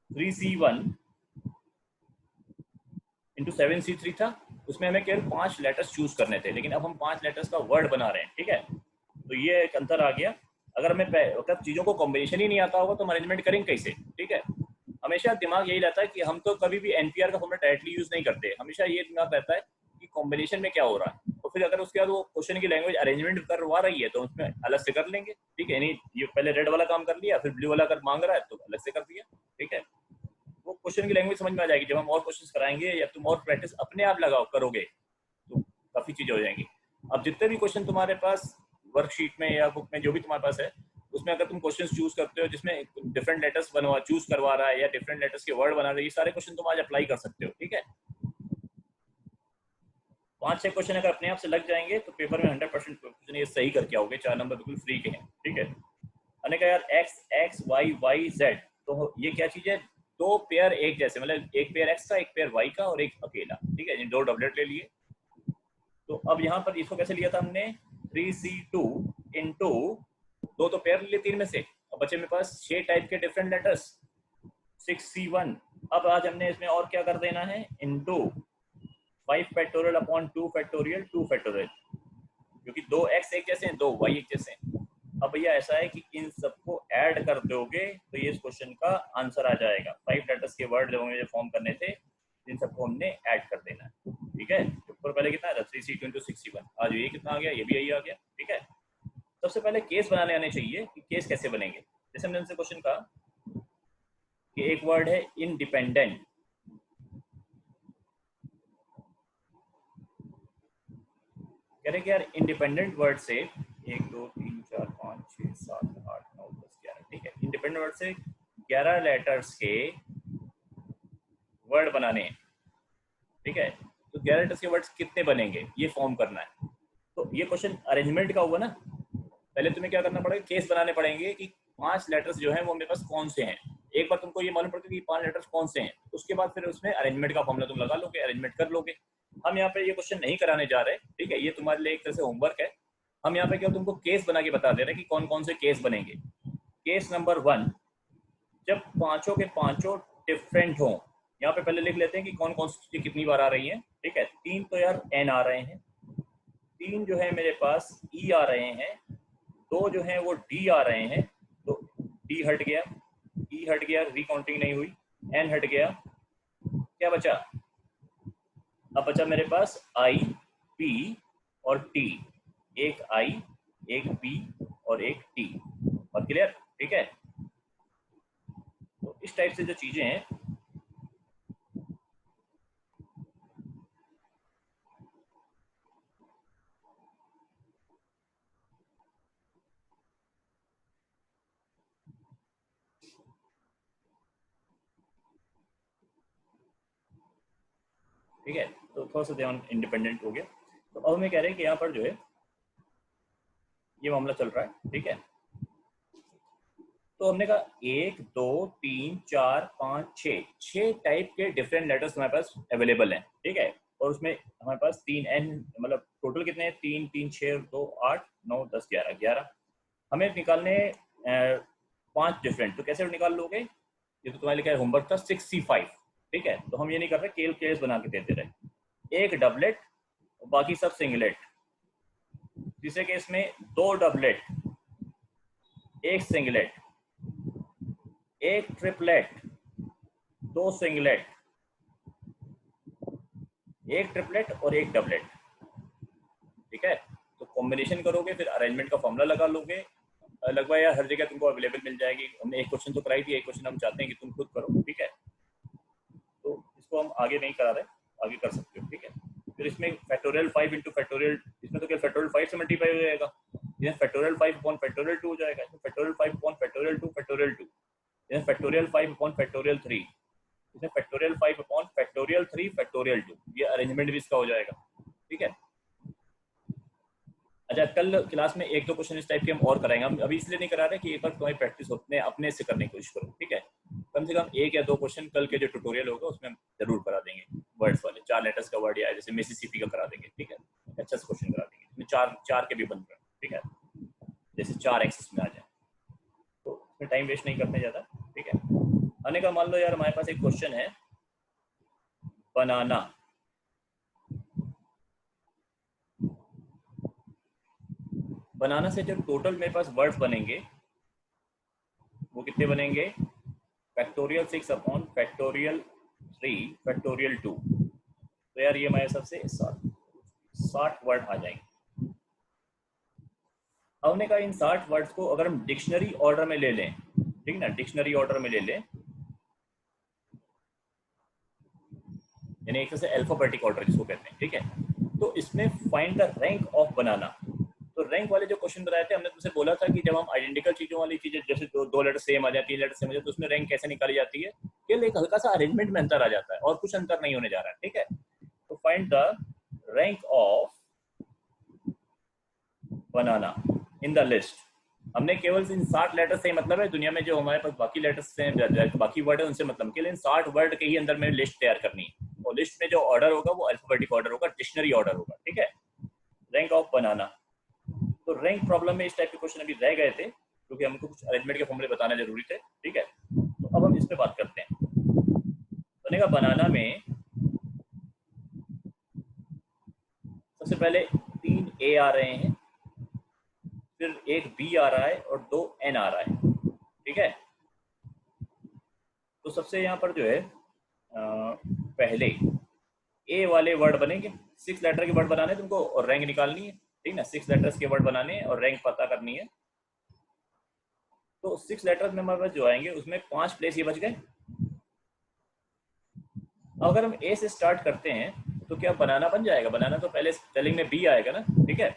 3C1 इंटू 7C3 था, उसमें हमें केवल 5 लेटर्स चूज करने थे, लेकिन अब हम 5 लेटर्स का वर्ड बना रहे हैं, ठीक है। तो ये एक अंतर आ गया। अगर हमें अगर चीज़ों को कॉम्बिनेशन ही नहीं आता होगा तो मैनेजमेंट करेंगे कैसे, ठीक है। हमेशा दिमाग यही रहता है कि हम तो कभी भी एनपीआर का फॉर्मूला डायरेक्टली यूज नहीं करते, हमेशा ये दिमाग रहता है कि कॉम्बिनेशन में क्या हो रहा है। तो फिर अगर उसके बाद वो क्वेश्चन की लैंग्वेज अरेंजमेंट करवा रही है तो उसमें अलग से कर लेंगे, ठीक है। नहीं, ये पहले रेड वाला काम कर लिया, फिर ब्लू वाला अगर मांग रहा है तो अलग से कर दिया, ठीक है। वो क्वेश्चन की लैंग्वेज समझ में आ जाएगी। जब हम और क्वेश्चन कराएंगे या तुम और प्रैक्टिस अपने आप लगाओ करोगे तो काफी चीजें हो जाएंगी। अब जितने भी क्वेश्चन तुम्हारे पास वर्कशीट में या बुक में जो भी तुम्हारे पास है, उसमें अगर तुम क्वेश्चन चूज करते हो जिसमें डिफरेंट लेटर्स बनवा चूज करवा रहा है या डिफरेंट लेटर्स के वर्ड बना रहा है, ये सारे क्वेश्चन तुम आज अप्लाई कर सकते हो, ठीक है। 5-6 क्वेश्चन अगर अपने आप से लग जाएंगे तो पेपर में 100% क्वेश्चन ये सही करके आओगे, 4 नंबर बिल्कुल फ्री के हैं, ठीक है। मैंने कहा यार X X Y Y Z, तो ये क्या चीज है, दो पेयर एक जैसे, मतलब एक पेयर एक्स का, एक पेयर वाई का और एक अकेला, ठीक है। दो डबलेट ले लिए। तो अब यहाँ पर इसको कैसे लिया था हमने, 3C2 इंटू दो तो पेयर ले लिए 3 में से, अब बचे मेरे पास 6 टाइप के डिफरेंट लेटर्स 6C1। अब आज हमने इसमें और क्या कर देना है, into 5 factorial upon 2 factorial 2 factorial, क्योंकि दो एक्स एक जैसे हैं, दो वाई एक जैसे हैं। अब भैया ऐसा है कि इन सबको ऐड कर दोगे तो ये इस क्वेश्चन का आंसर आ जाएगा। 5 लेटर्स के वर्ड जो मुझे फॉर्म करने थे, इन सबको हमने ऐड कर देना है, ठीक है। ऊपर पहले कितना था 3C2 इंटू 6C1, आज ये कितना आ गया, ये भी यही आ गया, ठीक है। सबसे पहले केस बनाने आने चाहिए कि केस कैसे बनेंगे। जैसे हमने उनसे क्वेश्चन कहा कि एक वर्ड है इंडिपेंडेंट, कह रहे कि यार इंडिपेंडेंट वर्ड से 1 2 3 4 5 6 7 8 9 10 11, ठीक है। इंडिपेंडेंट वर्ड से 11 लेटर्स के वर्ड बनाने हैं, ठीक है। तो 11 लेटर्स के वर्ड्स कितने बनेंगे ये फॉर्म करना है। तो ये क्वेश्चन अरेंजमेंट का हुआ ना। पहले तुम्हें क्या करना पड़ेगा, केस बनाने पड़ेंगे कि 5 लेटर्स जो हैं वो मेरे पास कौन से हैं। एक बार तुमको ये मालूम पड़ेगा कि 5 लेटर्स कौन से हैं, उसके बाद फिर उसमें अरेंजमेंट का फॉर्मूला तुम लगा लोगे, अरेंजमेंट कर लोगे। हम यहाँ पे ये क्वेश्चन नहीं कराने जा रहे, ठीक है। ये तुम्हारे लिए एक तरह से होमवर्क है। हम यहाँ पे क्या तुमको केस बना के बता दे रहे हैं कि कौन कौन से केस बनेंगे। केस नंबर 1, जब पांचों के पांचों डिफरेंट हों। यहाँ पे पहले लिख लेते हैं कि कौन कौन सी चीजें कितनी बार आ रही हैं, ठीक है। 3 तो यार एन आ रहे हैं, 3 जो है मेरे पास ई आ रहे हैं, 2 जो है वो डी आ रहे हैं, तो डी हट गया, ई हट गया, रिकाउंटिंग नहीं हुई, एन हट गया, क्या बचा, अब बचा मेरे पास आई पी और टी, एक आई एक पी और एक टी, और क्लियर, ठीक है। तो इस टाइप से जो चीजें हैं, ठीक है। तो थोड़ा सा ध्यान इंडिपेंडेंट हो गया। तो अब हमें कह रहे हैं कि यहाँ पर जो है ये मामला चल रहा है, ठीक है। तो हमने कहा 1 2 3 4 5 6 टाइप के डिफरेंट लेटर्स हमारे पास अवेलेबल हैं, ठीक है। और उसमें हमारे पास 3 एन, मतलब टोटल कितने हैं, 3 3 6 2 8 9 10 11 हमें निकालने 5 डिफरेंट। तो कैसे निकाल लोगे, ये तो तुम्हारे लिखा है होमवर्क था 6C5, ठीक है। तो हम ये नहीं कर रहे, केल केस बना के देते रहे, एक डबलेट बाकी सब सिंगलेट। तीसरे केस में 2 डबलेट, एक सिंगलेट, एक ट्रिपलेट, 2 सिंगलेट, एक ट्रिपलेट और एक डबलेट, ठीक है। तो कॉम्बिनेशन करोगे, फिर अरेंजमेंट का फॉर्मूला लगा लोगे, लगभग यार हर जगह तुमको अवेलेबल मिल जाएगी। हमने एक क्वेश्चन तो कराई थी, एक क्वेश्चन हम चाहते हैं कि तुम खुद करो, ठीक है। तो इसको हम आगे नहीं करा रहे, आगे कर सकते हो, ठीक है। फिर इसमें फैक्टोरियल 5 इंटू फैक्टोरियल, इसमें तो क्या फैक्टोरियल 5 से मल्टीप्लाई हो जाएगा, इसमें फैक्टोरियल 5 अपॉन फैक्टोरियल 2 हो जाएगा, इसमें फैक्टोरियल 5 अपॉन फैक्टोरियल 2 फैक्टोरियल 2, इसमें फैक्टोरियल 5 अपॉन फैक्टोरियल 3, इसमें फैक्टोरियल 5 अपॉन फैक्टोरियल 3 फैक्टोरियल 2। ये अरेंजमेंट भी इसका हो जाएगा, ठीक है। अच्छा, कल क्लास में 1-2 क्वेश्चन इस टाइप के हम और कराएंगे। हम अभी इसलिए नहीं करा रहे कि एक बार तुम्हारी प्रैक्टिस होने अपने से करने की कोशिश करो, ठीक है। कम से कम 1 या 2 क्वेश्चन कल के जो ट्यूटोरियल होगा उसमें हम जरूर करा देंगे। वर्ड्स वाले 4 लेटर्स का वर्ड या जैसे मिसिसिपी का करा देंगे, ठीक है। अच्छा से क्वेश्चन करा देंगे, इसमें चार चार के भी बन रहे हैं, ठीक है, जैसे 4 एक्सिस में आ जाए, तो इसमें टाइम वेस्ट नहीं करते ज़्यादा, ठीक है। आने का मान लो यार हमारे पास एक क्वेश्चन है, बनाना, बनाना से जो टोटल मेरे पास वर्ड्स बनेंगे वो कितने बनेंगे, फैक्टोरियल 6 अपॉन फैक्टोरियल 3 फैक्टोरियल 2, तो यार ये हमारे हिसाब से 60 वर्ड आ जाएंगे। हमने कहा इन 60 वर्ड्स को अगर हम डिक्शनरी ऑर्डर में ले लें, ठीक ना, डिक्शनरी ऑर्डर में ले लें, यानी एक तरह से अल्फाबेटिक ऑर्डर जिसको कहते हैं, ठीक है, तो इसमें फाइंड द रैंक ऑफ बनाना। तो रैंक वाले जो क्वेश्चन बताए थे, हमने तुमसे बोला था कि जब हम आइडेंटिकल चीजों वाली चीजें जैसे दो लेटर सेम आ जाए, 3 लेटर सेम आ जाए, तो उसमें रैंक कैसे निकाली जाती है, केवल एक हल्का सा अरेंजमेंट में अंतर आ जाता है और कुछ अंतर नहीं होने जा रहा है, ठीक है। तो find the rank of banana in the list. हमने केवल इन 60 लेटर से मतलब है, दुनिया में जो हमारे पास बाकी लेटर्स हैं, बाकी वर्ड है, उनसे मतलब केवल इन 60 वर्ड के ही अंदर में लिस्ट तैयार करनी है, और लिस्ट में जो ऑर्डर होगा वो अल्फाबेटिक ऑर्डर होगा, डिक्शनरी ऑर्डर होगा, ठीक है। रैंक ऑफ बनाना, तो रैंक प्रॉब्लम में इस टाइप के क्वेश्चन अभी रह गए थे क्योंकि हमको कुछ अरेंजमेंट के फॉर्मूले बताने जरूरी थे, ठीक है। तो अब हम इस पे बात करते हैं। बनेगा बनाना में सबसे पहले 3 ए आ रहे हैं, फिर एक बी आ रहा है और 2 एन आ रहा है, ठीक है। तो सबसे यहाँ पर जो है पहले ए वाले वर्ड बनेंगे, 6 लेटर के वर्ड बनाने तुमको और रैंक निकालनी है, ठीक ना, 6 लेटर्स के वर्ड बनाने हैं और रैंक पता करनी है। तो 6 लेटर्स में हमारे पास जो आएंगे उसमें 5 प्लेस ये बच गए। अगर हम ए से स्टार्ट करते हैं तो क्या बनाना बन जाएगा, बनाना तो पहले स्पेलिंग में बी आएगा ना, ठीक है।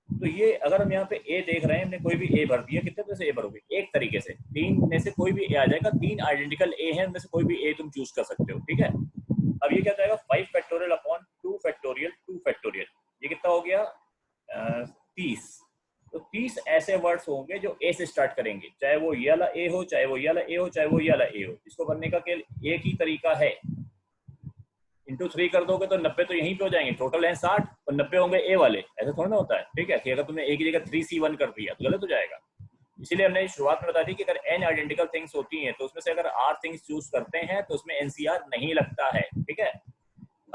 तो ये अगर हम यहाँ पे ए देख रहे हैं, हमने कोई भी ए भर दिया, कितने तरह से ए भरोगे, एक तरीके से 3 में से कोई भी ए आ जाएगा, 3 आइडेंटिकल ए हैं, उनमें से कोई भी ए तुम चूज कर सकते हो, ठीक है। अब ये क्या जाएगा 5 फैक्टोरियल अपॉन 2 फैक्टोरियल 2 फैक्टोरियल, ये कितना हो गया 30। तो 30 ऐसे वर्ड्स होंगे जो ए से स्टार्ट करेंगे, चाहे वो ये वाला ए हो, चाहे वो ये वाला ए हो, चाहे वो ये वाला ए हो। इसको बनने का केवल एक ही तरीका है, इंटू 3 कर दोगे तो 90 तो यहीं पे हो जाएंगे, टोटल है 60 और 90 होंगे ए वाले, ऐसा थोड़ा ना होता है, ठीक है। कि अगर तुमने एक ही जगह 3C1 कर दिया तो गलत हो जाएगा। इसीलिए हमने शुरुआत में बता दी कि अगर n आइडेंटिकल थिंग्स होती हैं तो उसमें से अगर r थिंग्स चूज करते हैं तो उसमें NCR नहीं लगता है, ठीक है।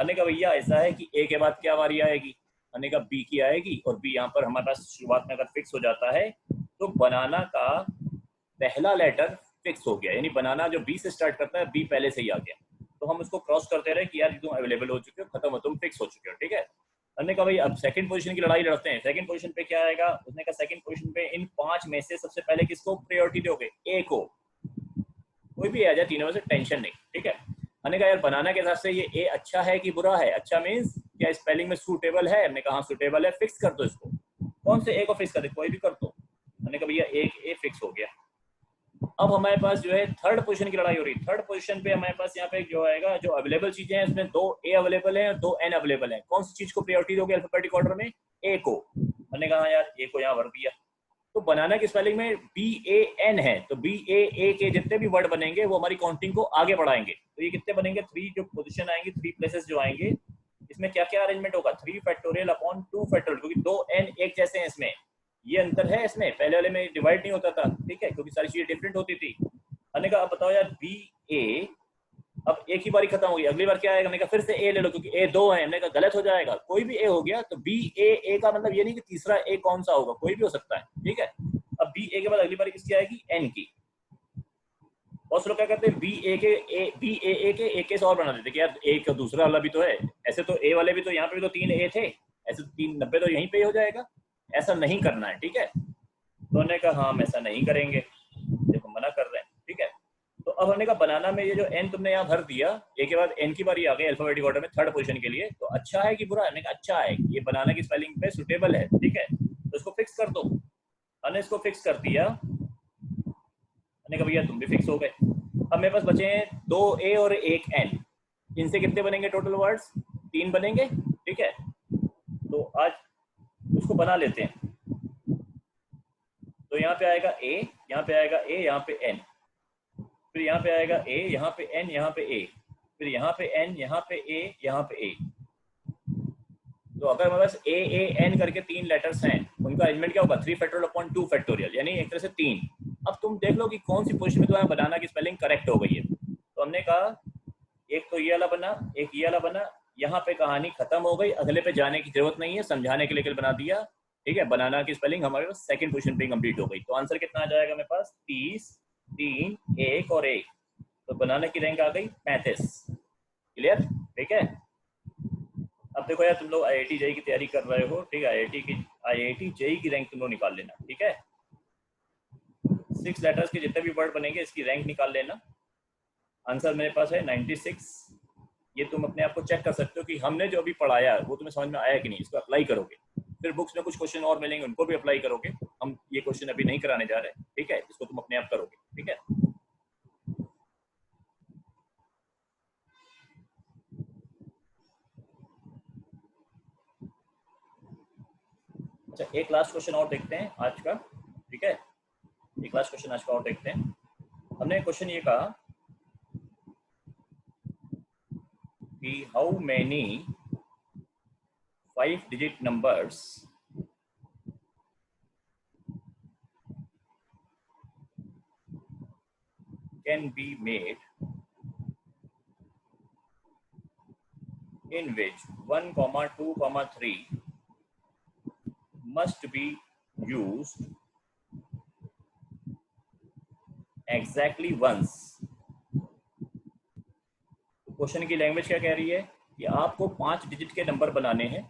हमने कहा भैया ऐसा है कि a के बाद क्या बारी आएगी, हमने कहा b की आएगी, और b यहाँ पर हमारे पास शुरुआत में अगर फिक्स हो जाता है तो बनाना का पहला लेटर फिक्स हो गया, यानी बनाना जो b से स्टार्ट करता है b पहले से ही आ गया। तो हम उसको क्रॉस करते रहे कि यार तुम अवेलेबल हो चुके हो, खत्म हो, तुम फिक्स हो चुके हो, ठीक है। हमने कहा भाई अब सेकंड पोजीशन की लड़ाई लड़ते हैं। सेकंड पोजीशन पे क्या आएगा, उसने कहा सेकंड पोजीशन पे इन 5 में से सबसे पहले किसको प्रायोरिटी दोगे, ए को, कोई भी आ जाए तीनों में से, टेंशन नहीं, ठीक है। हमने कहा यार बनाना के हिसाब से ये ए अच्छा है कि बुरा है, अच्छा मीन्स क्या स्पेलिंग में सूटेबल है, हमने कहा सूटेबल है, फिक्स कर दो इसको। कौन से ए को फिक्स कर दे, कोई भी कर दो। हमने कहा भैया एक ए फिक्स हो गया। अब हमारे पास जो है थर्ड पोजीशन की लड़ाई हो रही है। थर्ड पोजीशन पे हमारे पास यहाँ पे जो आएगा, जो अवेलेबल चीजें हैं उसमें 2 ए अवेलेबल हैं और 2 एन अवेलेबल हैं। कौन सी चीज को प्रायोरिटी दोगे अल्फाबेटिक ऑर्डर में, ए को। मैंने कहा यार ए को यहाँ भर दिया। तो बनाना की स्पेलिंग में BAN है, तो BAA के जितने भी वर्ड बनेंगे वो हमारी काउंटिंग को आगे बढ़ाएंगे। तो ये कितने बनेंगे, 3 जो पोजिशन आएंगे, 3 प्लेसेस जो आएंगे, इसमें क्या क्या अरेंजमेंट होगा, 3 फैक्टोरियल अपॉन 2 फैक्टोरियल, क्योंकि 2 एन एक जैसे हैं, इसमें ये अंतर है, इसमें पहले वाले में डिवाइड नहीं होता था, ठीक है, क्योंकि सारी चीजें डिफरेंट होती थी। हमने कहा अब बताओ यार BA, अब एक ही बारी खत्म हो गई, अगली बार क्या आएगा, हमने कहा फिर से ए ले लो क्योंकि ए 2 है। हमने कहा गलत हो जाएगा, कोई भी ए हो गया तो BAA का मतलब ये नहीं कि तीसरा ए कौन सा होगा, कोई भी हो सकता है, ठीक है। अब BA के बाद अगली बारी किसकी आएगी, एन की। बहुत से लोग क्या करते हैं BAA के एक केस और बना देते कि यार एक दूसरा वाला भी तो है, ऐसे तो ए वाले भी तो यहाँ पे भी तो 3 ए थे, ऐसे 390 तो यहीं पे हो जाएगा, ऐसा नहीं करना है, ठीक है। तो उन्होंने कहा हम ऐसा नहीं करेंगे, देखो मना कर रहे हैं, ठीक है। तो अब हमने कहा बनाना में ये जो एन तुमने यहाँ भर दिया, ए के बाद एन की बारी आ गई अल्फाबेटिक ऑर्डर में थर्ड पोजीशन के लिए, तो अच्छा है कि बुरा है, हमने कहा अच्छा है, ये बनाना की स्पेलिंग पे सुटेबल है, ठीक है, तो इसको फिक्स कर दो। हमने इसको फिक्स कर दिया, हमने कहा भैया तुम भी फिक्स हो गए। अब मेरे पास बचे हैं 2 ए और 1 एन, इनसे कितने बनेंगे टोटल वर्ड्स, 3 बनेंगे, ठीक है। तो आज उसको बना लेते हैं। तो यहाँ पे आएगा ए, यहाँ पे आएगा ए, यहाँ पे एन, फिर यहाँ पे आएगा ए, यहाँ पे एन, यहाँ पे ए, फिर यहाँ पे एन, यहाँ पे ए, यहाँ पे ए। तो अगर हमारे पास ए ए एन करके 3 लेटर्स हैं, उनका अरेंजमेंट क्या होगा 3 फैक्टोरियल अपॉन 2 फैक्टोरियल, यानी एक तरह से 3। अब तुम देख लो कि कौन सी पोजीशन में तुम्हारा बनाना की स्पेलिंग करेक्ट हो गई है। तो हमने कहा एक तो ये वाला बना, एक ये वाला बना, यहाँ पे कहानी खत्म हो गई, अगले पे जाने की जरूरत नहीं है, समझाने के लिए बना दिया। ठीक है, बनाना की स्पेलिंग हमारे पास सेकंड पोजीशन पे कंप्लीट हो गई। तो आंसर कितना आ जाएगा मेरे पास 30, 3, 1 और 1। तो बनाना की रैंक आ गई 35। क्लियर? ठीक है। अब देखो यार, तुम लोग आईआईटी जेईई की तैयारी कर रहे हो, ठीक है, आईआईटी जेईई की रैंक तुम लोग निकाल लेना। ठीक है, 6 लेटर्स के जितने भी वर्ड बनेंगे इसकी रैंक निकाल लेना। आंसर मेरे पास है 96। ये तुम अपने आप को चेक कर सकते हो कि हमने जो अभी पढ़ाया वो तुम्हें समझ में आया कि नहीं, इसको अप्लाई करोगे। फिर बुक्स में कुछ क्वेश्चन और मिलेंगे, उनको भी अप्लाई करोगे। हम ये क्वेश्चन अभी नहीं कराने जा रहे, ठीक है, इसको तुम अपने आप करोगे। ठीक है, अच्छा एक लास्ट क्वेश्चन और देखते हैं आज का। ठीक है, एक लास्ट क्वेश्चन आज का और देखते हैं। हमने क्वेश्चन ये कहा कि how many 5 digit numbers can be made in which 1, 2, 3 must be used exactly once। Question की लैंग्वेज क्या कह रही है कि आपको 5 डिजिट के नंबर बनाने हैं।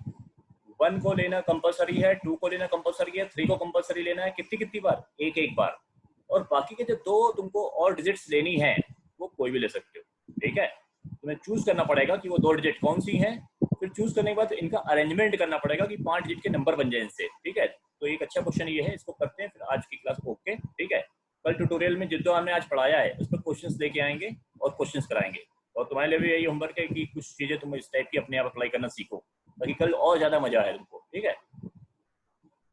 1 को लेना कंपलसरी है, 2 को लेना कंपलसरी है, 3 को कंपलसरी लेना है। कितनी कितनी बार? एक एक बार। और बाकी के जो 2 तुमको और डिजिट्स लेनी है वो कोई भी ले सकते हो। ठीक है, तुम्हें चूज करना पड़ेगा कि वो 2 डिजिट कौन सी हैं। फिर चूज करने के बाद इनका अरेंजमेंट करना पड़ेगा कि 5 डिजिट के नंबर बन जाए इनसे। ठीक है, तो एक अच्छा क्वेश्चन ये है, इसको करते हैं फिर आज की क्लास ओके। ठीक है, कल ट्यूटोरियल में जो हमने आज पढ़ाया है उस पर क्वेश्चंस लेके आएंगे और क्वेश्चंस कराएंगे। और तुम्हारे लिए भी यही होमवर्क है कि कुछ चीजें तुम इस टाइप की अपने आप अप्लाई करना सीखो, ताकि कल और ज्यादा मजा आए तुमको। ठीक है,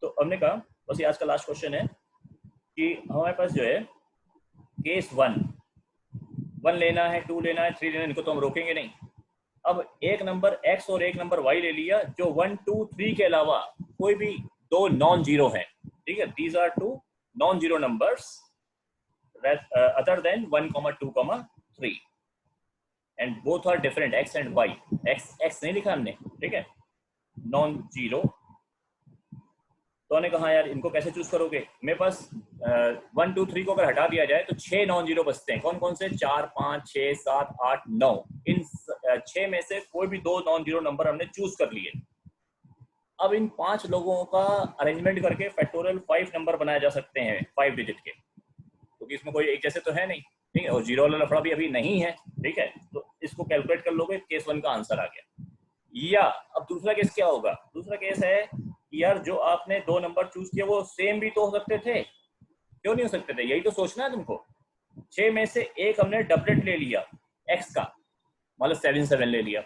तो हमने कहा बस ये आज का लास्ट क्वेश्चन है कि हमारे पास जो है केस 1 लेना है, 2 लेना है, 3 लेना है, इनको तो हम रोकेंगे नहीं। अब एक नंबर x और एक नंबर y ले लिया जो 1, 2, 3 के अलावा कोई भी 2 नॉन जीरो हैं। ठीक है, these are 2 non zero numbers other than 1, 2, 3 and both are different x and y। x नहीं लिखा हमने, ठीक है, नॉन जीरो। तो हमने कहा यार इनको कैसे चूज करोगे। मेरे पास 1, 2, 3 को अगर हटा दिया जाए तो 6 नॉन जीरो बचते हैं। कौन कौन से? 4, 5, 6, 7, 8, 9। इन 6 में से कोई भी 2 नॉन जीरो नंबर हमने चूज कर लिए। अब इन 5 लोगों का अरेंजमेंट करके फैक्टोरियल 5 नंबर बनाए जा सकते हैं 5 डिजिट के, क्योंकि इसमें कोई एक जैसे तो है नहीं। ठीक है, और जीरो वाला लफड़ा भी अभी नहीं है। ठीक है, तो इसको कैलकुलेट कर लोगे, केस 1 का आंसर आ गया। या अब दूसरा केस क्या होगा? दूसरा केस है कि यार जो आपने 2 नंबर चूज किया वो सेम भी तो हो सकते थे। क्यों नहीं हो सकते थे? यही तो सोचना है तुमको। 6 में से एक हमने डबलेट ले लिया x का, मतलब 7, 7 ले लिया।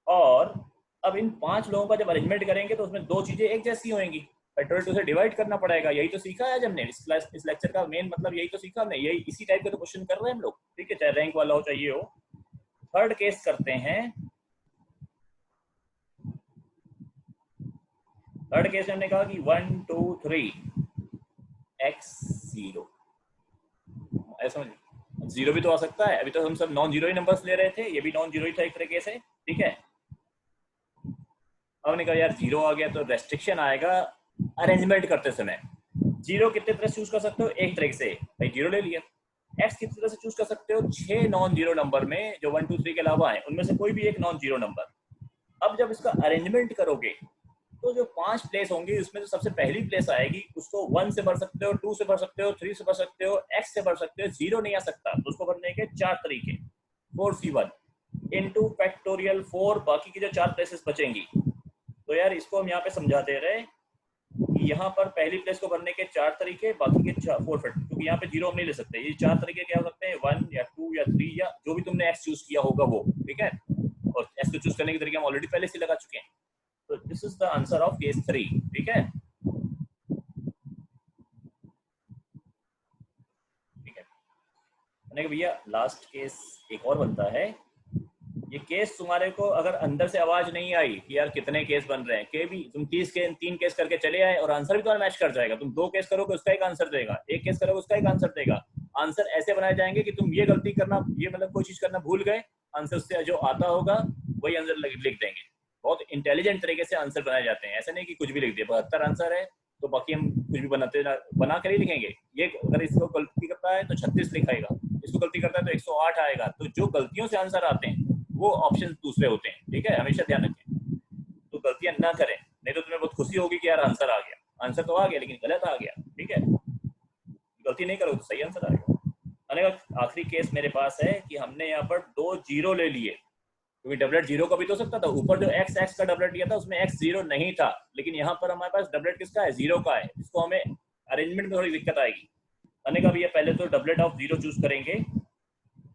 और अब इन 5 लोगों का जब अरेंजमेंट करेंगे तो उसमें 2 चीजें एक जैसी होंगी। फैक्टोरियल 2 से डिवाइड करना पड़ेगा। यही तो सीखा है आज हमने इस लेक्चर का मेन मतलब यही तो सीखा हमने। यही इसी टाइप के तो क्वेश्चन कर रहे हैं हम लोग। ठीक है, चाहे रैंक वाला हो चाहे ये हो। थर्ड केस करते हैं। थर्ड केस में हमने कहा कि 1, 2, 3 x0। ऐसा समझ, जीरो भी तो आ सकता है। अभी तो हम सब नॉन जीरो ही नंबर्स ले रहे थे, ये भी नॉन जीरो ही था एक तरीके से। ठीक है, अब हमने कहा यार जीरो आ गया तो रेस्ट्रिक्शन आएगा अरेंजमेंट करते समय। जीरो कितने तरह से चूज कर सकते हो? एक तरीके से भाई जीरो ले लिया। एक्स कितनी तरह से चूज कर सकते हो? 6 नॉन जीरो नंबर में जो 1, 2, 3 के अलावा है उनमें से कोई भी एक नॉन जीरो नंबर। अब जब इसका अरेंजमेंट करोगे तो जो 5 प्लेस होंगी उसमें जो सबसे पहली प्लेस आएगी उसको 1 से भर सकते हो, 2 से भर सकते हो, 3 से भर सकते हो, x से भर सकते हो। जीरो नहीं आ सकता, तो उसको भरने के 4 तरीके। 4c1 इंटू फैक्टोरियल 4, बाकी की जो 4 प्लेसेस बचेंगी। तो यार इसको हम यहाँ पे समझा दे रहे हैं कि यहाँ पर पहली प्लेस को भरने के 4 तरीके, बाकी के 4 फैक्टर, क्योंकि यहाँ पे जीरो हम नहीं ले सकते। ये 4 तरीके क्या हो सकते हैं? 1 या 2 या 3 या जो भी तुमने x चूज किया होगा वो। ठीक है, और x को चूज करने के तरीके हम ऑलरेडी पहले से लगा चुके हैं। तो this is the answer of case 3। ठीक है, ठीक है। मैंने कहा भैया लास्ट केस एक और बनता है ये केस तुम्हारे को अगर अंदर से आवाज नहीं आई कि यार कितने केस बन रहे हैं, के भी तुम 3 केस करके चले आए और आंसर भी तुम्हारा मैच कर जाएगा। तुम 2 केस करोगे उसका एक आंसर देगा, 1 केस करोगे उसका एक आंसर देगा। आंसर ऐसे बनाए जाएंगे कि तुम ये गलती करना, ये मतलब कोई चीज करना भूल गए, आंसर से जो आता होगा वही आंसर लिख देंगे। बहुत इंटेलिजेंट तरीके से आंसर बनाए जाते हैं, ऐसा नहीं कि कुछ भी लिख दिया। 72 आंसर है तो बाकी हम कुछ भी बना कर ही लिखेंगे। ये अगर इसको गलती करता है तो 36 लिखाएगा, इसको गलती करता है तो 108 आएगा। तो जो गलतियों से आंसर आते हैं वो ऑप्शन दूसरे होते हैं, ठीक है, हमेशा ध्यान रखें। तो गलतियां ना करें, नहीं तो तुम्हें बहुत खुशी होगी कि यार आंसर आ गया, आंसर तो आ गया लेकिन गलत आ गया, ठीक है। गलती नहीं करोगे तो सही आंसर आएगा। आखिरी केस मेरे पास है कि हमने यहाँ पर 2 जीरो ले लिए, क्योंकि डबलेट जीरो का भी तो सकता था। ऊपर जो एक्स एक्स का डबलेट लिया था उसमें एक्स जीरो नहीं था, लेकिन यहाँ पर हमारे पास डबलेट किसका है, जीरो का है। इसको हमें अरेंजमेंट में थोड़ी दिक्कत आएगी। मैंने कहा भैया पहले तो डबलेट ऑफ जीरो चूज करेंगे,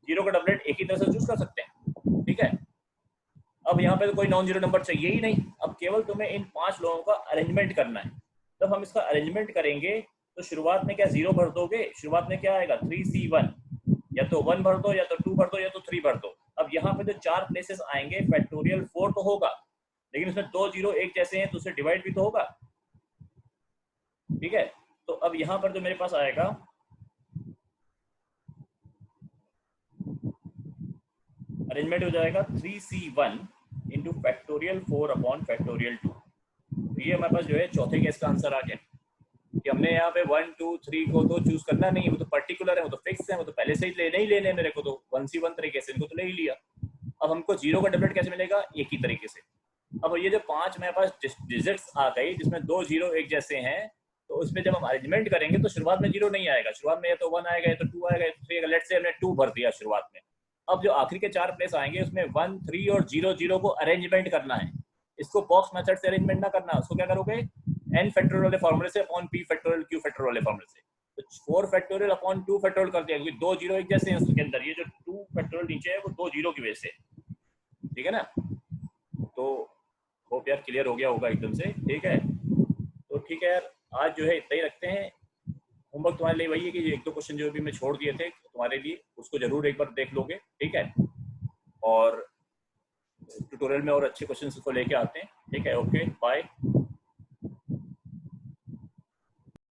जीरो का डबलेट एक ही तरह से चूज कर सकते हैं, ठीक है। अब यहाँ पे तो कोई नॉन जीरो नंबर चाहिए ही नहीं, अब केवल तुम्हें इन 5 लोगों का अरेंजमेंट करना है। जब हम इसका अरेंजमेंट करेंगे तो शुरुआत में क्या जीरो भर दोगे, शुरुआत में क्या आएगा 3C1, या तो 1 भर दो, या तो 2 भर दो, या तो 3 भर दो। अब यहाँ पे जो 4 प्लेसेस आएंगे फैक्टोरियल 4 तो होगा, लेकिन उसमें 2 जीरो एक जैसे हैं तो उसे डिवाइड भी तो होगा, ठीक है। तो अब यहाँ पर जो मेरे पास आएगा, अरेंजमेंट हो जाएगा 3C1 into factorial 4 upon factorial 2। तो ये हमारे पास जो है चौथे केस का आंसर आ गया कि हमने यहाँ पे 1 2 3 को तो चूज करना नहीं है, वो तो पर्टिकुलर है, वो तो फिक्स है, वो तो पहले से ही लेने ही लेने मेरे को, तो 1C1 तरीके से इनको तो ले ही लिया। अब हमको जीरो का डबलेट कैसे मिलेगा, एक ही तरीके से। अब ये जो 5 मेरे पास डिजिट्स आ गई जिसमें 2 जीरो एक जैसे हैं, तो उसमें जब हम अरेंजमेंट करेंगे तो शुरुआत में जीरो नहीं आएगा, शुरुआत में या तो 1 आएगा, या तो 2 आएगा, या तो 3 आएगा। लेट्स से हमने 2 भर दिया शुरुआत में। अब जो आखिरी के 4 प्लेस आएंगे उसमें 1 3 और 0 0 को अरेंजमेंट करना है। इसको बॉक्स मेथड से अरेंजमेंट ना करना, उसको क्या करोगे, n फैक्टोरियल वाले फॉर्मूले से upon p factorial q factorial वाले फॉर्मूले से। तो 4 फैक्टोरियल अपॉन 2 फैक्टोरियल कर दिया, क्योंकि 2 जीरो एक जैसे हैं उसके अंदर। ये जो 2 फैक्टोरियल नीचे है वो 2 जीरो की वजह से, ठीक है ना। तो होप यार क्लियर हो गया होगा एकदम से, ठीक है। तो ठीक है यार, आज जो है इतना ही रखते हैं। होमवर्क तुम्हारे लिए वही है कि ये 1-2 क्वेश्चन जो भी मैं छोड़ दिए थे तुम्हारे लिए, उसको जरूर एक बार देख लोगे, ठीक है। और ट्यूटोरियल में और अच्छे क्वेश्चन को लेके आते हैं, ठीक है। Okay bye.